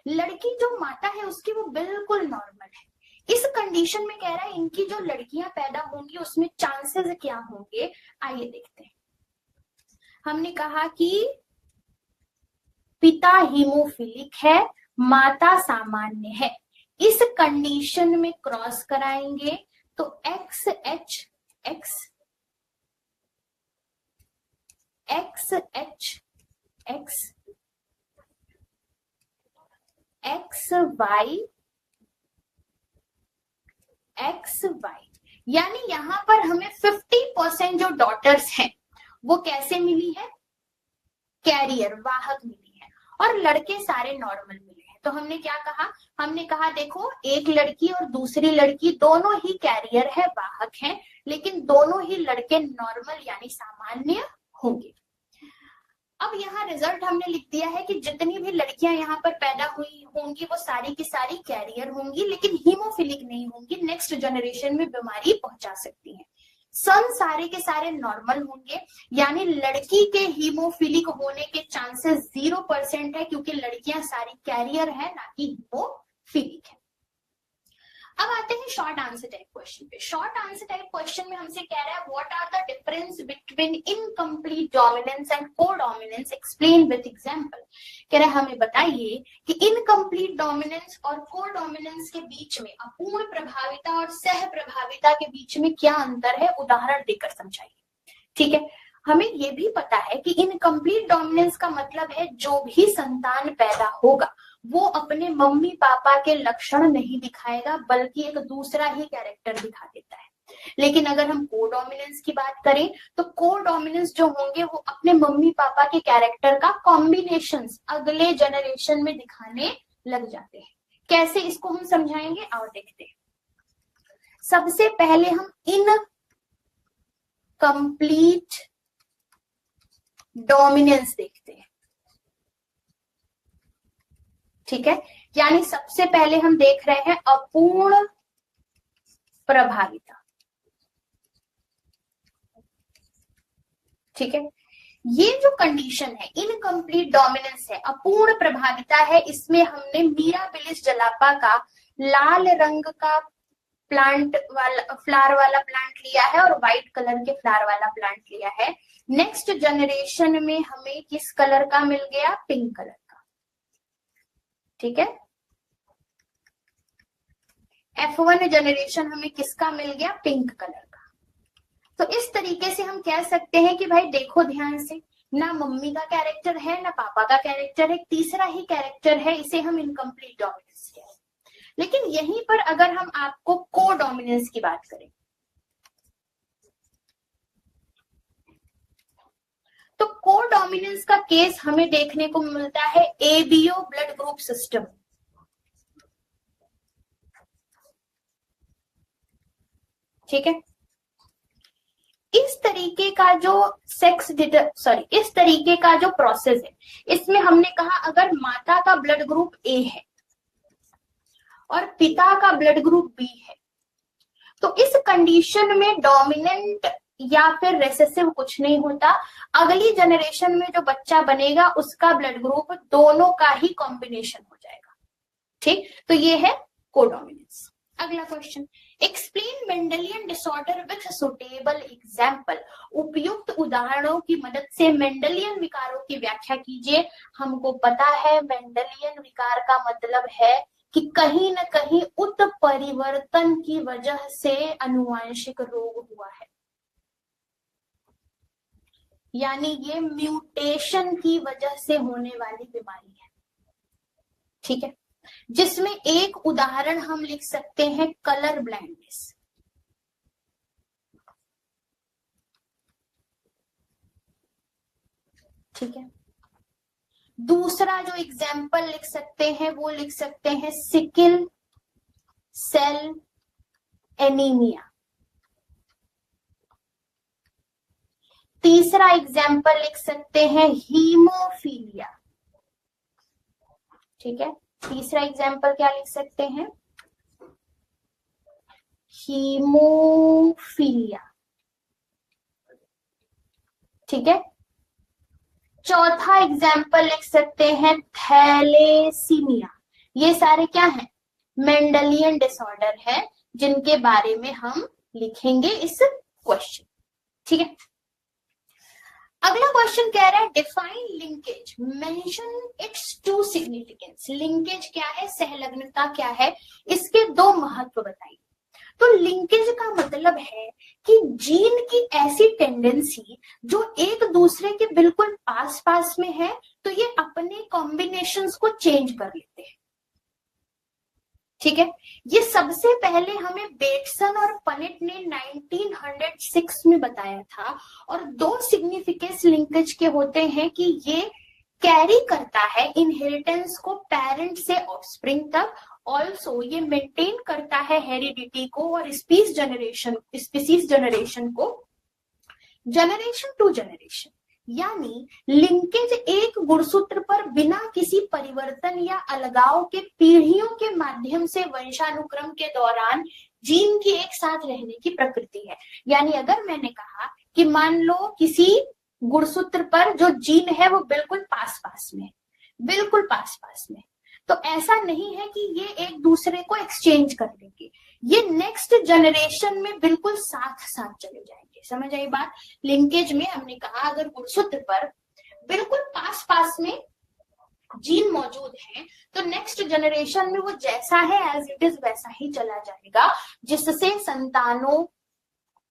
लड़की जो माता है उसकी वो बिल्कुल नॉर्मल है। इस कंडीशन में कह रहा है इनकी जो लड़कियां पैदा होंगी उसमें चांसेस क्या होंगे, आइए देखते हैं। हमने कहा कि पिता हीमोफिलिक है, माता सामान्य है। इस कंडीशन में क्रॉस कराएंगे तो X H X X H X X Y X Y, यानी यहां पर हमें 50% जो डॉटर्स हैं वो कैसे मिली है, कैरियर वाहक मिली है और लड़के सारे नॉर्मल मिले हैं। तो हमने क्या कहा, हमने कहा देखो एक लड़की और दूसरी लड़की दोनों ही कैरियर है, वाहक हैं, लेकिन दोनों ही लड़के नॉर्मल यानी सामान्य होंगे। अब यहाँ रिजल्ट हमने लिख दिया है कि जितनी भी लड़कियां यहाँ पर पैदा हुई होंगी वो सारी की सारी कैरियर होंगी, लेकिन हीमोफिलिक नहीं होंगी, नेक्स्ट जनरेशन में बीमारी पहुंचा सकती हैं। सन सारे के सारे नॉर्मल होंगे, यानी लड़की के हीमोफिलिक होने के चांसेस 0% है, क्योंकि लड़कियां सारी कैरियर है ना कि हीमोफिलिक है। अब आते हैं शॉर्ट आंसर टाइप क्वेश्चन पे। शॉर्ट आंसर टाइप क्वेश्चन में हमसे कह रहा है what are the difference between incomplete dominance and codominance, explain with example. कह रहा है हमें बताइए कि इनकम्प्लीट डोमिनेंस और कोडोमिनेंस के बीच में, अपूर्ण प्रभाविता और सह प्रभाविता के बीच में क्या अंतर है, उदाहरण देकर समझाइए। ठीक है, हमें ये भी पता है कि इनकम्प्लीट डोमिनेंस का मतलब है जो भी संतान पैदा होगा वो अपने मम्मी पापा के लक्षण नहीं दिखाएगा, बल्कि एक दूसरा ही कैरेक्टर दिखा देता है। लेकिन अगर हम कोडोमिनेंस की बात करें तो कोडोमिनेंस जो होंगे वो अपने मम्मी पापा के कैरेक्टर का कॉम्बिनेशंस अगले जनरेशन में दिखाने लग जाते हैं। कैसे, इसको हम समझाएंगे, आओ देखते हैं। सबसे पहले हम इनकम्प्लीट डोमिनेंस देखते हैं। ठीक है, यानी सबसे पहले हम देख रहे हैं अपूर्ण प्रभाविता। ठीक है, ये जो कंडीशन है इनकम्प्लीट डोमिनेंस है, अपूर्ण प्रभाविता है, इसमें हमने मीराबिलिस जलापा का लाल रंग का प्लांट वाला फ्लावर वाला प्लांट लिया है और व्हाइट कलर के फ्लावर वाला प्लांट लिया है। नेक्स्ट जनरेशन में हमें किस कलर का मिल गया, पिंक कलर का। ठीक है, F1 जनरेशन हमें किसका मिल गया, पिंक कलर का। तो इस तरीके से हम कह सकते हैं कि भाई देखो ध्यान से, ना मम्मी का कैरेक्टर है ना पापा का कैरेक्टर है, तीसरा ही कैरेक्टर है, इसे हम इनकम्प्लीट डोमिनेंस कहते हैं। लेकिन यहीं पर अगर हम आपको कोडोमिनेंस की बात करें तो कोडोमिनेंस का केस हमें देखने को मिलता है एबीओ ब्लड ग्रुप सिस्टम। ठीक है, इस तरीके का जो इस तरीके का जो प्रोसेस है, इसमें हमने कहा अगर माता का ब्लड ग्रुप ए है और पिता का ब्लड ग्रुप बी है तो इस कंडीशन में डोमिनेंट या फिर रेसेसिव कुछ नहीं होता। अगली जनरेशन में जो बच्चा बनेगा उसका ब्लड ग्रुप दोनों का ही कॉम्बिनेशन हो जाएगा। ठीक, तो ये है कोडोमिनेंस। अगला question, explain Mendelian disorder with suitable example. उपयुक्त उदाहरणों की मदद से मेंडेलियन विकारों की व्याख्या कीजिए। हमको पता है मेंडेलियन विकार का मतलब है कि कहीं न कहीं उत्परिवर्तन की वजह से अनुवांशिक रोग हुआ है, यानी ये म्यूटेशन की वजह से होने वाली बीमारी है। ठीक है, जिसमें एक उदाहरण हम लिख सकते हैं कलर ब्लाइंडनेस। ठीक है, दूसरा जो एग्जाम्पल लिख सकते हैं वो लिख सकते हैं सिकल सेल एनीमिया। तीसरा एग्जाम्पल लिख सकते हैं हीमोफीलिया। ठीक है, तीसरा एग्जाम्पल क्या लिख सकते हैं, हीमोफीलिया। ठीक है, चौथा एग्जाम्पल लिख सकते हैं थैलेसीमिया। ये सारे क्या हैं, मेंडेलियन डिसऑर्डर है जिनके बारे में हम लिखेंगे इस क्वेश्चन। ठीक है, अगला क्वेश्चन कह रहा है define linkage, mention its two significance. Linkage क्या है, सहलग्नता क्या है, इसके दो महत्व बताइए। तो लिंकेज का मतलब है कि जीन की ऐसी टेंडेंसी जो एक दूसरे के बिल्कुल पास पास में है तो ये अपने कॉम्बिनेशंस को चेंज कर लेते हैं। ठीक है, ये सबसे पहले हमें बेटसन और पनेट ने 1906 में बताया था। और दो सिग्निफिकेंस लिंकेज के होते हैं कि ये कैरी करता है इनहेरिटेंस को पेरेंट से ऑफस्प्रिंग तक, ऑल्सो ये मेंटेन करता है हेरिडिटी को और स्पीसीज जनरेशन को जनरेशन टू जनरेशन। यानी लिंकेज एक गुणसूत्र पर बिना किसी परिवर्तन या अलगाव के पीढ़ियों के माध्यम से वंशानुक्रम के दौरान जीन की एक साथ रहने की प्रकृति है। यानी अगर मैंने कहा कि मान लो किसी गुणसूत्र पर जो जीन है वो बिल्कुल पास पास में, बिल्कुल पास पास में, तो ऐसा नहीं है कि ये एक दूसरे को एक्सचेंज कर लेंगे, ये नेक्स्ट जनरेशन में बिल्कुल साथ साथ चले जाएंगे। समझ आई बात? लिंकेज में हमने कहा अगर गुणसूत्र पर बिल्कुल पास पास में जीन मौजूद है तो नेक्स्ट जनरेशन में वो जैसा है एज इट इज वैसा ही चला जाएगा, जिससे संतानों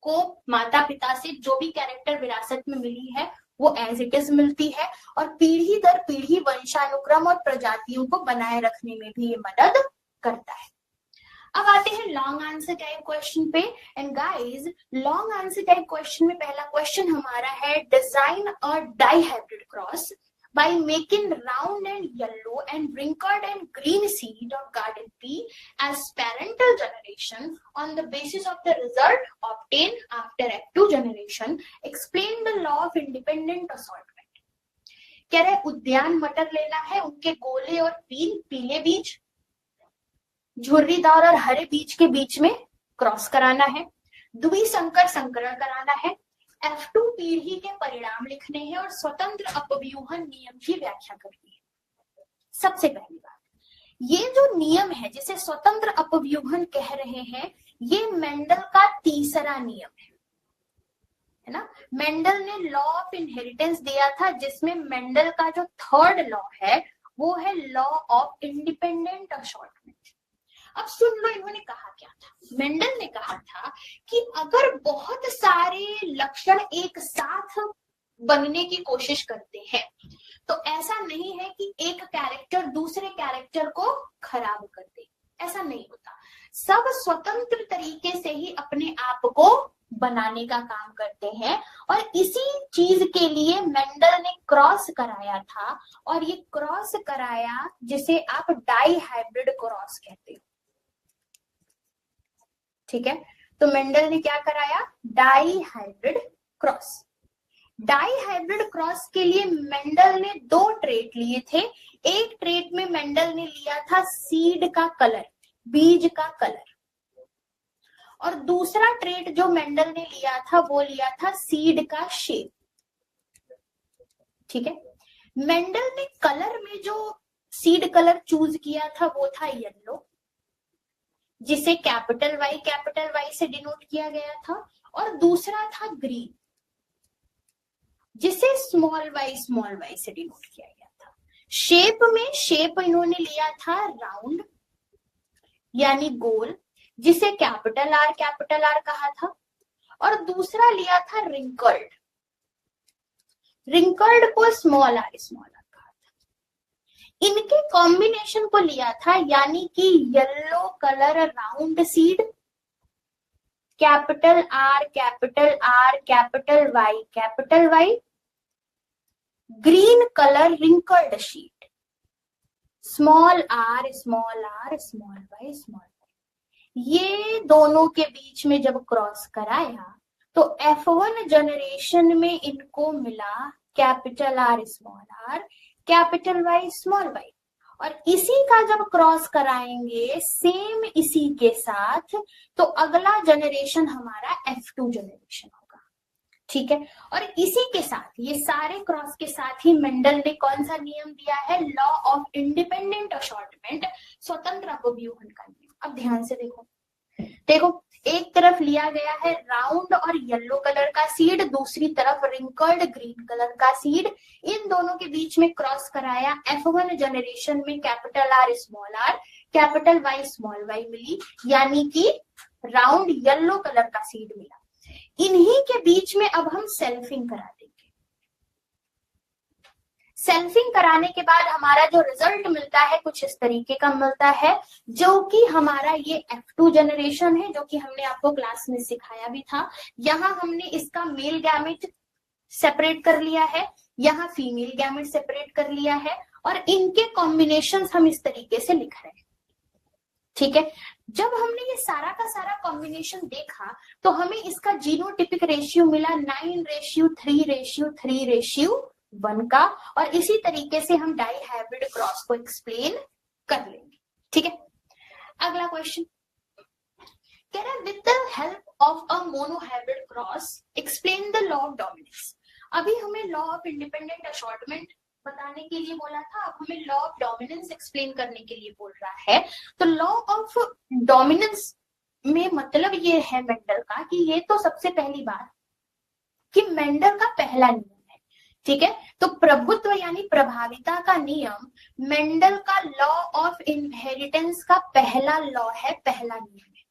को माता पिता से जो भी कैरेक्टर विरासत में मिली है वो एज इट इज मिलती है, और पीढ़ी दर पीढ़ी वंशानुक्रम और प्रजातियों को बनाए रखने में भी ये मदद करता है। अब आते हैं लॉन्ग आंसर टाइप क्वेश्चन पे। And guys, long answer type question में पहला क्वेश्चन हमारा है design a dihybrid cross by making round and yellow and wrinkled and green seed of garden pea as parental generation on the basis of the result obtained after F2 generation. Explain the law of independent assortment. कह रहे उद्यान मटर लेना है, उनके गोले और पीले बीज झुर्रीदार और हरे बीज के बीच में क्रॉस कराना है, द्विसंकर संकरण कराना है, F2 पीढ़ी के परिणाम लिखने हैं और स्वतंत्र अपव्यूहन नियम की व्याख्या करनी है। सबसे पहली बात, ये जो नियम है जिसे स्वतंत्र अपव्यूहन कह रहे हैं, ये मेंडल का तीसरा नियम है ना। मेंडल ने लॉ ऑफ इनहेरिटेंस दिया था, जिसमें मेंडल का जो थर्ड लॉ है वो है लॉ ऑफ इंडिपेंडेंट असॉर्टमेंट। अब सुन लो इन्होंने कहा क्या था। मेंडल ने कहा था कि अगर बहुत सारे लक्षण एक साथ बनने की कोशिश करते हैं तो ऐसा नहीं है कि एक कैरेक्टर दूसरे कैरेक्टर को खराब कर दे, ऐसा नहीं होता। सब स्वतंत्र तरीके से ही अपने आप को बनाने का काम करते हैं, और इसी चीज के लिए मेंडल ने क्रॉस कराया था, और ये क्रॉस कराया जिसे आप डाई हाइब्रिड क्रॉस कहते हो। ठीक है, तो मेंडल ने क्या कराया? Dihybrid cross. Dihybrid cross के लिए मेंडल ने दो ट्रेट लिए थे। एक ट्रेट में मेंडल ने लिया था सीड का कलर, बीज का कलर, और दूसरा ट्रेट जो मेंडल ने लिया था वो लिया था सीड का शेप। ठीक है, मेंडल ने कलर में जो सीड कलर चूज किया था वो था येलो, जिसे कैपिटल वाई से डिनोट किया गया था, और दूसरा था ग्रीन, जिसे स्मॉल वाई से डिनोट किया गया था। शेप इन्होंने लिया था राउंड यानी गोल, जिसे कैपिटल आर कहा था, और दूसरा लिया था रिंकल्ड को स्मॉल आर कहा था। इनके कॉम्बिनेशन को लिया था, यानी कि yellow colour round seed, capital R capital Y, green colour wrinkled seed, small R Y. ये दोनों के बीच में जब क्रॉस कराया तो F1 जनरेशन में इनको मिला capital R capital Y small Y, और इसी का जब क्रॉस कराएंगे सेम इसी के साथ तो अगला जनरेशन हमारा F2 जनरेशन होगा। ठीक है, और इसी के साथ ये सारे क्रॉस के साथ ही मेंडल ने कौन सा नियम दिया है? लॉ ऑफ इंडिपेंडेंट असॉर्टमेंट, स्वतंत्र अपव्यूहन का नियम। अब ध्यान से देखो एक तरफ लिया गया है राउंड और येलो कलर का सीड, दूसरी तरफ रिंकल्ड ग्रीन कलर का सीड, इन दोनों के बीच में क्रॉस कराया। F1 जनरेशन में capital R capital Y small y मिली, यानी कि राउंड येलो कलर का सीड मिला। इन्हीं के बीच में अब हम सेल्फिंग करा देंगे। सेल्फिंग कराने के बाद हमारा जो रिजल्ट मिलता है कुछ इस तरीके का मिलता है, जो कि हमारा ये F2 जनरेशन है, जो कि हमने आपको क्लास में सिखाया भी था। यहाँ हमने इसका मेल गैमेट सेपरेट कर लिया है, यहाँ फीमेल गैमेट सेपरेट कर लिया है, और इनके कॉम्बिनेशन हम इस तरीके से लिख रहे हैं। ठीक है, जब हमने ये सारा का सारा कॉम्बिनेशन देखा तो हमें इसका जीनोटिपिक रेशियो मिला 9:3:3:1 का, और इसी तरीके से हम डाई हाइब्रिड क्रॉस को एक्सप्लेन कर लेंगे। ठीक है, अगला क्वेश्चन कह रहा है with the help of a monohybrid cross explain the law of dominance. अभी हमें लॉ ऑफ इंडिपेंडेंट असॉर्टमेंट बताने के लिए बोला था, अब हमें लॉ ऑफ डोमिनेंस एक्सप्लेन करने के लिए बोल रहा है। तो लॉ ऑफ डोमिनेंस में मतलब ये है मेंडल का कि ये तो सबसे पहली बात कि मेंडल का पहला नियम है। ठीक है, तो प्रभुत्व यानी प्रभाविता का नियम मेंडल का लॉ ऑफ इनहेरिटेंस का पहला लॉ है, पहला नियम है।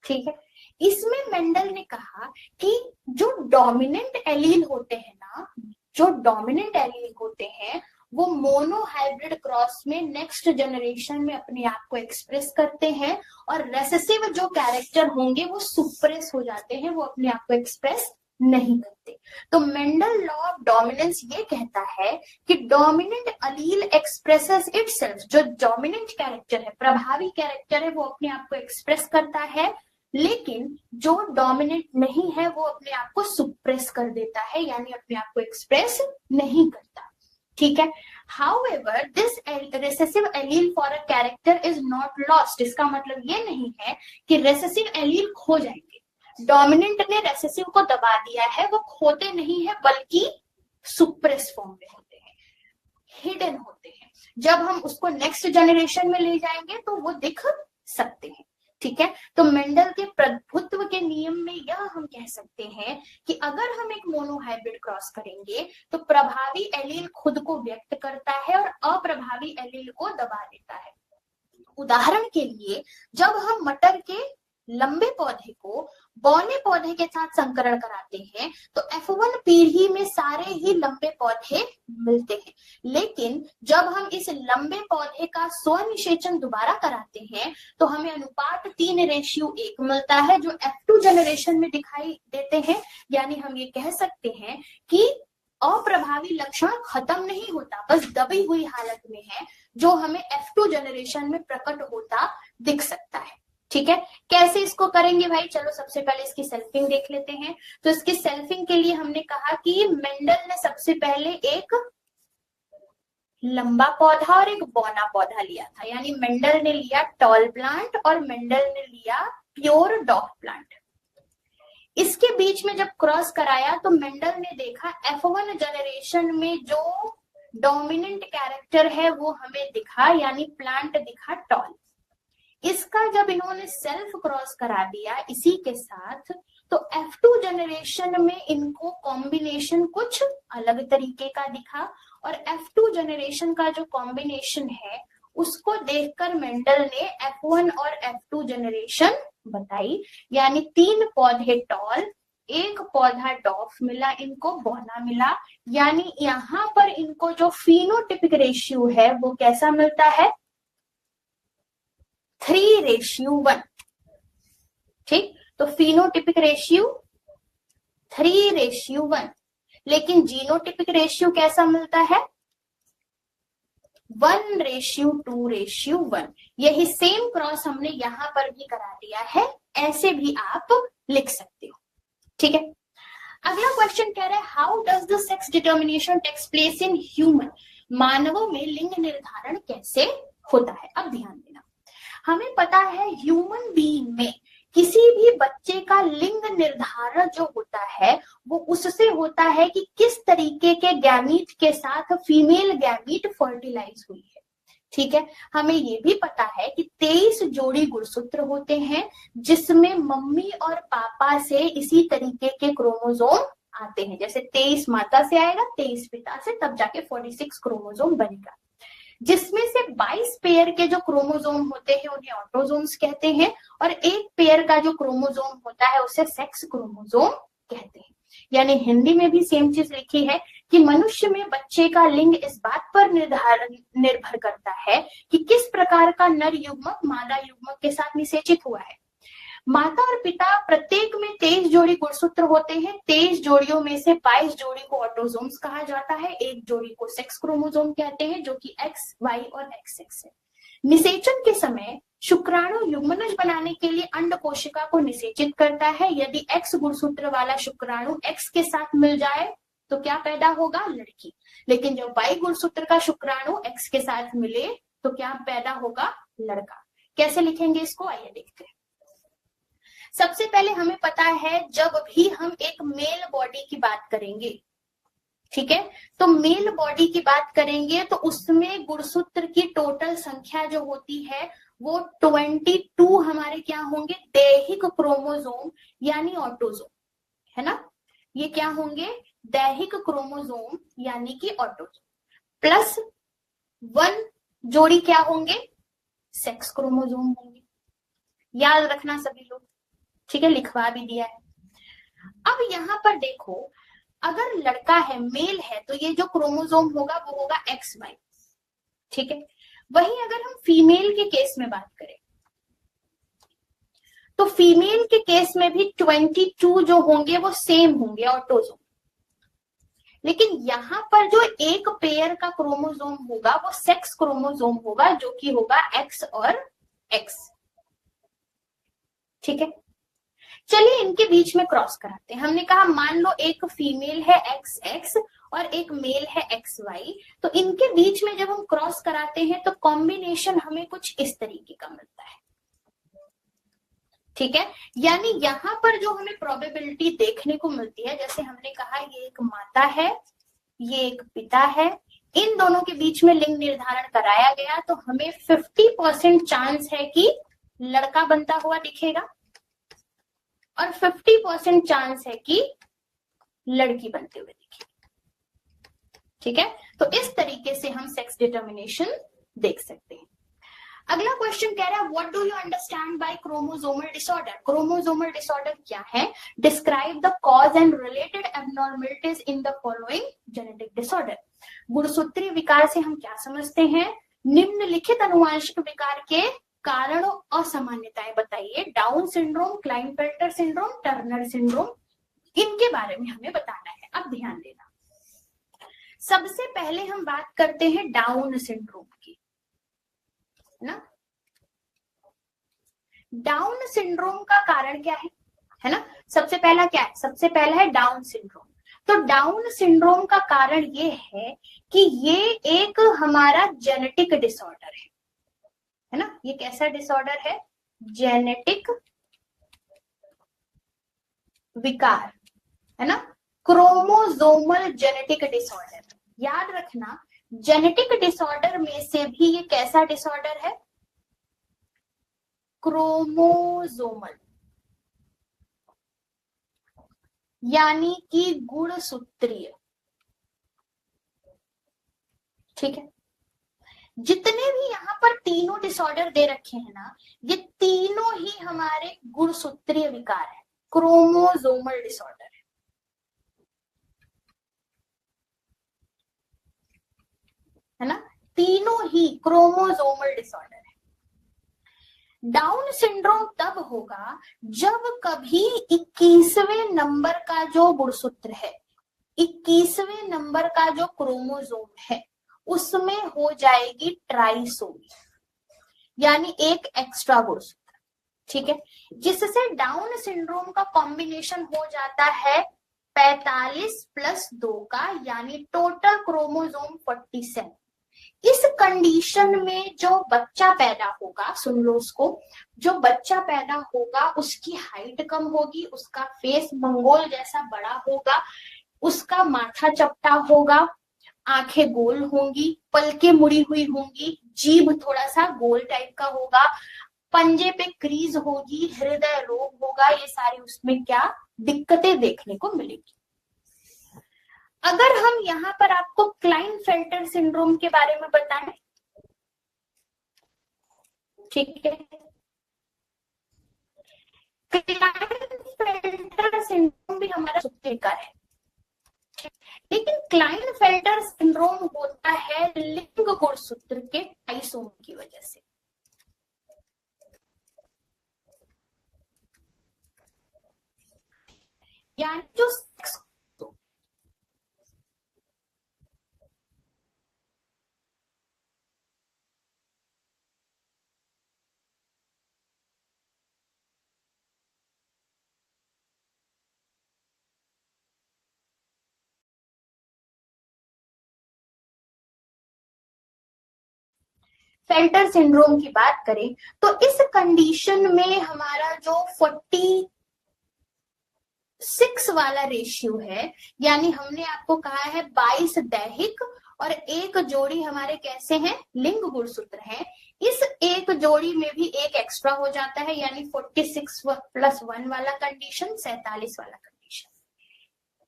ठीक है, इसमें मेंडल ने कहा कि जो डोमिनेंट एलील होते हैं ना, जो डोमिनेंट एलील होते हैं वो मोनोहाइब्रिड क्रॉस में नेक्स्ट जनरेशन में अपने आप को एक्सप्रेस करते हैं, और रेसेसिव जो कैरेक्टर होंगे वो सुप्रेस हो जाते हैं, वो अपने आप को एक्सप्रेस नहीं करते। तो मेंडल लॉ ऑफ डोमिनेंस ये कहता है कि डोमिनेंट अलील एक्सप्रेसेस इटसेल्फ, जो डोमिनेंट कैरेक्टर है, प्रभावी कैरेक्टर है, वो अपने आप को एक्सप्रेस करता है, लेकिन जो डोमिनेंट नहीं है वो अपने आप को सुप्रेस कर देता है, यानी अपने आप को एक्सप्रेस नहीं करता। ठीक है, however this recessive allele for a character is not lost। इसका मतलब ये नहीं है कि रेसेसिव एलील खो जाएंगे। डोमिनेंट ने रेसेसिव को दबा दिया है, वो खोते नहीं है बल्कि सुप्रेस फॉर्म में होते हैं, हिडन होते हैं। जब हम उसको नेक्स्ट जनरेशन में ले जाएंगे तो वो दिख सकते हैं। ठीक है, तो मेंडल के प्रभुत्व के नियम में यह हम कह सकते हैं कि अगर हम एक मोनोहाइब्रिड क्रॉस करेंगे तो प्रभावी एलील खुद को व्यक्त करता है और अप्रभावी एलील को दबा देता है। उदाहरण के लिए जब हम मटर के लंबे पौधे को बौने पौधे के साथ संकरण कराते हैं तो F1 पीढ़ी में सारे ही लंबे पौधे मिलते हैं, लेकिन जब हम इस लंबे पौधे का स्वनिषेचन दोबारा कराते हैं तो हमें अनुपात 3:1 मिलता है, जो F2 जनरेशन में दिखाई देते हैं। यानी हम ये कह सकते हैं कि अप्रभावी लक्षण खत्म नहीं होता, बस दबी हुई हालत में है, जो हमें F2 जनरेशन में प्रकट होता दिख सकता है। ठीक है, कैसे इसको करेंगे भाई? चलो सबसे पहले इसकी सेल्फिंग देख लेते हैं। तो इसकी सेल्फिंग के लिए हमने कहा कि मेंडल ने सबसे पहले एक लंबा पौधा और एक बौना पौधा लिया था, यानी मेंडल ने लिया टॉल प्लांट और मेंडल ने लिया प्योर डॉग प्लांट। इसके बीच में जब क्रॉस कराया तो मेंडल ने देखा F1 जनरेशन में जो डोमिनेंट कैरेक्टर है वो हमें दिखा, यानी प्लांट दिखा टॉल। इसका जब इन्होंने सेल्फ क्रॉस करा दिया इसी के साथ, तो F2 जनरेशन में इनको कॉम्बिनेशन कुछ अलग तरीके का दिखा, और F2 जनरेशन का जो कॉम्बिनेशन है उसको देखकर मेंडल ने F1 और F2 जनरेशन बताई, यानी 3 पौधे टॉल, 1 पौधा डॉफ मिला, इनको बौना मिला, यानी यहाँ पर इनको जो फिनोटिपिक रेशियो है वो कैसा मिलता है? 3:1। ठीक, तो फिनोटिपिक रेशियो 3:1, लेकिन जीनोटिपिक रेशियो कैसा मिलता है? 1:2:1। यही सेम क्रॉस हमने यहां पर भी करा दिया है, ऐसे भी आप लिख सकते हो। ठीक है, अगला क्वेश्चन कह रहा है how does the sex determination takes place in human. मानवों में लिंग निर्धारण कैसे होता है? अब ध्यान देना, हमें पता है ह्यूमन बीइंग में किसी भी बच्चे का लिंग निर्धारण जो होता है वो उससे होता है कि किस तरीके के गैमीट के साथ फीमेल गैमीट फर्टिलाइज हुई है। ठीक है, हमें ये भी पता है कि 23 जोड़ी गुणसूत्र होते हैं, जिसमें मम्मी और पापा से इसी तरीके के क्रोमोसोम आते हैं। जैसे 23 माता से आएगा, 23 पिता से, तब जाके 46 क्रोमोसोम बनेगा, जिसमें से 22 पेयर के जो क्रोमोसोम होते हैं उन्हें ऑटोसोम्स कहते हैं, और 1 पेयर का जो क्रोमोसोम होता है उसे सेक्स क्रोमोसोम कहते हैं। यानी हिंदी में भी सेम चीज लिखी है कि मनुष्य में बच्चे का लिंग इस बात पर निर्भर करता है कि किस प्रकार का नर युग्मक मादा युग्मक के साथ निषेचित हुआ है। माता और पिता प्रत्येक में 23 जोड़ी गुणसूत्र होते हैं। 23 जोड़ियों में से 22 जोड़ी को ऑटोसोम्स कहा जाता है, एक जोड़ी को सेक्स क्रोमोसोम कहते हैं, जो कि एक्स, वाई और एक्स एक्स है। निषेचन के समय शुक्राणु युग्मनज बनाने के लिए अंड कोशिका को निषेचित करता है। यदि एक्स गुणसूत्र वाला शुक्राणु एक्स के साथ मिल जाए तो क्या पैदा होगा? लड़की। लेकिन जब वाई गुणसूत्र का शुक्राणु एक्स के साथ मिले तो क्या पैदा होगा? लड़का। कैसे लिखेंगे इसको, आइए देखते हैं। सबसे पहले हमें पता है जब भी हम एक मेल बॉडी की बात करेंगे, ठीक है, तो मेल बॉडी की बात करेंगे तो उसमें गुणसूत्र की टोटल संख्या जो होती है वो 22 हमारे क्या होंगे? दैहिक क्रोमोसोम यानी ऑटोसोम, है ना। ये क्या होंगे? दैहिक क्रोमोसोम यानी कि ऑटोसोम, प्लस 1 जोड़ी क्या होंगे? सेक्स क्रोमोसोम होंगे। याद रखना सभी लोग, ठीक है, लिखवा भी दिया है। अब यहाँ पर देखो, अगर लड़का है, मेल है, तो ये जो क्रोमोसोम होगा वो होगा एक्स वाई, ठीक है। वहीं अगर हम फीमेल के केस में बात करें तो फीमेल के केस में भी 22 जो होंगे वो सेम होंगे, ऑटोसोम। लेकिन यहाँ पर जो एक पेयर का क्रोमोसोम होगा वो सेक्स क्रोमोसोम होगा, जो कि होगा एक्स और एक्स, ठीक है। चलिए इनके बीच में क्रॉस कराते हैं। हमने कहा मान लो एक फीमेल है एक्स एक्स और एक मेल है एक्स वाई, तो इनके बीच में जब हम क्रॉस कराते हैं तो कॉम्बिनेशन हमें कुछ इस तरीके का मिलता है, ठीक है। यानी यहाँ पर जो हमें प्रोबेबिलिटी देखने को मिलती है, जैसे हमने कहा ये एक माता है, ये एक पिता है, इन दोनों के बीच में लिंग निर्धारण कराया गया तो हमें 50% चांस है कि लड़का बनता हुआ दिखेगा और 50% चांस है कि लड़की बनते हुए दिखेगी, ठीक है। तो इस तरीके से हम सेक्स डिटर्मिनेशन देख सकते हैं। अगला क्वेश्चन कह रहा है what do you understand by chromosomal disorder. Chromosomal disorder क्या है? Describe the cause and related abnormalities in the following genetic disorder. गुणसूत्रीय विकार से हम क्या समझते हैं? निम्नलिखित अनुवांशिक विकार के कारण और असामान्यताएं बताइए। Down syndrome, Klinefelter syndrome, Turner syndrome, इनके बारे में हमें बताना है। अब ध्यान देना, सबसे पहले हम बात करते हैं डाउन सिंड्रोम की, है ना। डाउन सिंड्रोम का कारण क्या है ना। सबसे पहला क्या है? सबसे पहला है डाउन सिंड्रोम। तो डाउन सिंड्रोम का कारण ये है कि ये एक हमारा जेनेटिक डिसऑर्डर है ना। ये कैसा डिसऑर्डर है? जेनेटिक विकार, है ना, क्रोमोसोमल जेनेटिक डिसऑर्डर। याद रखना, जेनेटिक डिसऑर्डर में से भी ये कैसा डिसऑर्डर है? क्रोमोसोमल, यानी कि गुणसूत्रीय, ठीक है। जितने भी यहाँ पर तीनों डिसऑर्डर दे रखे हैं ना, ये तीनों ही हमारे गुणसूत्रीय विकार है, क्रोमोसोमल डिसऑर्डर है ना। तीनों ही क्रोमोसोमल डिसऑर्डर है। डाउन सिंड्रोम तब होगा जब कभी 21वें नंबर का जो गुणसूत्र है, 21वें नंबर का जो क्रोमोसोम है, उसमें हो जाएगी ट्राइसोमी, यानी एक एक्स्ट्रा गुणसूत्र, ठीक है, जिससे डाउन सिंड्रोम का कॉम्बिनेशन हो जाता है 45 + 2 का, यानी टोटल क्रोमोसोम 47। इस कंडीशन में जो बच्चा पैदा होगा, सुन लो उसको, जो बच्चा पैदा होगा उसकी हाइट कम होगी, उसका फेस मंगोल जैसा बड़ा होगा, उसका माथा चपटा होगा, आंखें गोल होंगी, पलकें मुड़ी हुई होंगी, जीभ थोड़ा सा गोल टाइप का होगा, पंजे पे क्रीज होगी, हृदय रोग होगा। ये सारी उसमें क्या दिक्कतें देखने को मिलेगी। अगर हम यहाँ पर आपको क्लाइनफेल्टर सिंड्रोम के बारे में बताएं, ठीक है, क्लाइनफेल्टर सिंड्रोम भी हमारा सुप्तिका है, लेकिन क्लाइनफेल्टर सिंड्रोम होता है लिंग गुणसूत्र के ट्राइसोमी की वजह से। यानी जो फेल्टर सिंड्रोम की बात करें तो इस कंडीशन में हमारा जो 46 वाला रेशियो है, यानी हमने आपको कहा है 22 दैहिक और एक जोड़ी हमारे कैसे हैं, लिंग गुणसूत्र हैं। इस एक जोड़ी में भी एक एक्स्ट्रा हो जाता है, यानी 46+1 वाला कंडीशन, 47 वाला कंडीशन।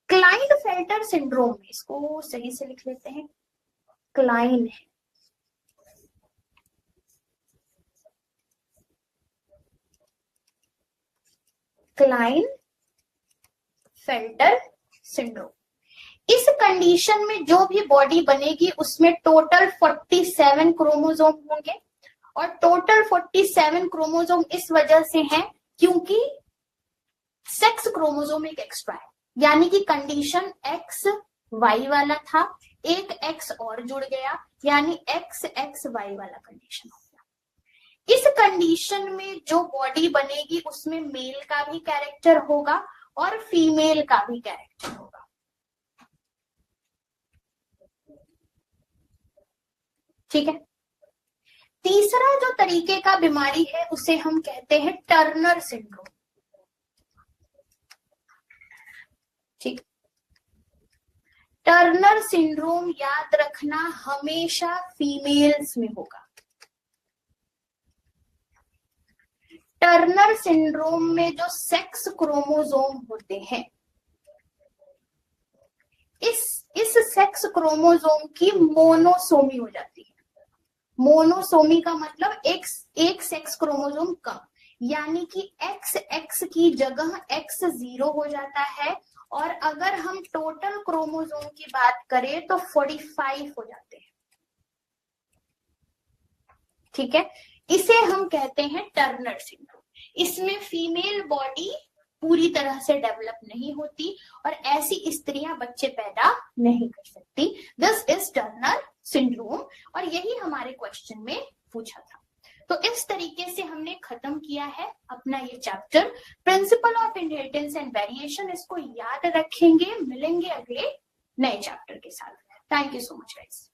क्लाइनफेल्टर सिंड्रोम में, इसको सही से लिख लेते हैं, क्लाइन है, क्लाइनफेल्टर सिंड्रोम। इस कंडीशन में जो भी बॉडी बनेगी उसमें टोटल 47 क्रोमोसोम होंगे, और टोटल 47 क्रोमोसोम इस वजह से हैं क्योंकि सेक्स क्रोमोसोम एक एक्स्ट्रा है, यानी कि कंडीशन एक्स वाई वाला था, एक एक्स और जुड़ गया, यानी एक्स एक्स वाई वाला कंडीशन हो गया। इस कंडीशन में जो बॉडी बनेगी उसमें मेल का भी कैरेक्टर होगा और फीमेल का भी कैरेक्टर होगा। ठीक है। तीसरा जो तरीके का बीमारी है उसे हम कहते हैं टर्नर सिंड्रोम। ठीक, टर्नर सिंड्रोम याद रखना हमेशा फीमेल्स में होगा। टर्नर सिंड्रोम में जो सेक्स क्रोमोसोम होते हैं, इस सेक्स क्रोमोसोम की मोनोसोमी हो जाती है। मोनोसोमी का मतलब एक सेक्स क्रोमोसोम कम, यानी कि एक्स एक्स की जगह एक्स 0 हो जाता है, और अगर हम टोटल क्रोमोसोम की बात करें तो 45 हो जाते हैं। ठीक है, इसे हम कहते हैं टर्नर सिंड्रोम। इसमें फीमेल बॉडी पूरी तरह से डेवलप नहीं होती और ऐसी स्त्रियां बच्चे पैदा नहीं कर सकती। दिस इज टर्नर सिंड्रोम, और यही हमारे क्वेश्चन में पूछा था। तो इस तरीके से हमने खत्म किया है अपना ये chapter, principal of inheritance and variation. इसको याद रखेंगे, मिलेंगे अगले नए चैप्टर के साथ। Thank you so much guys.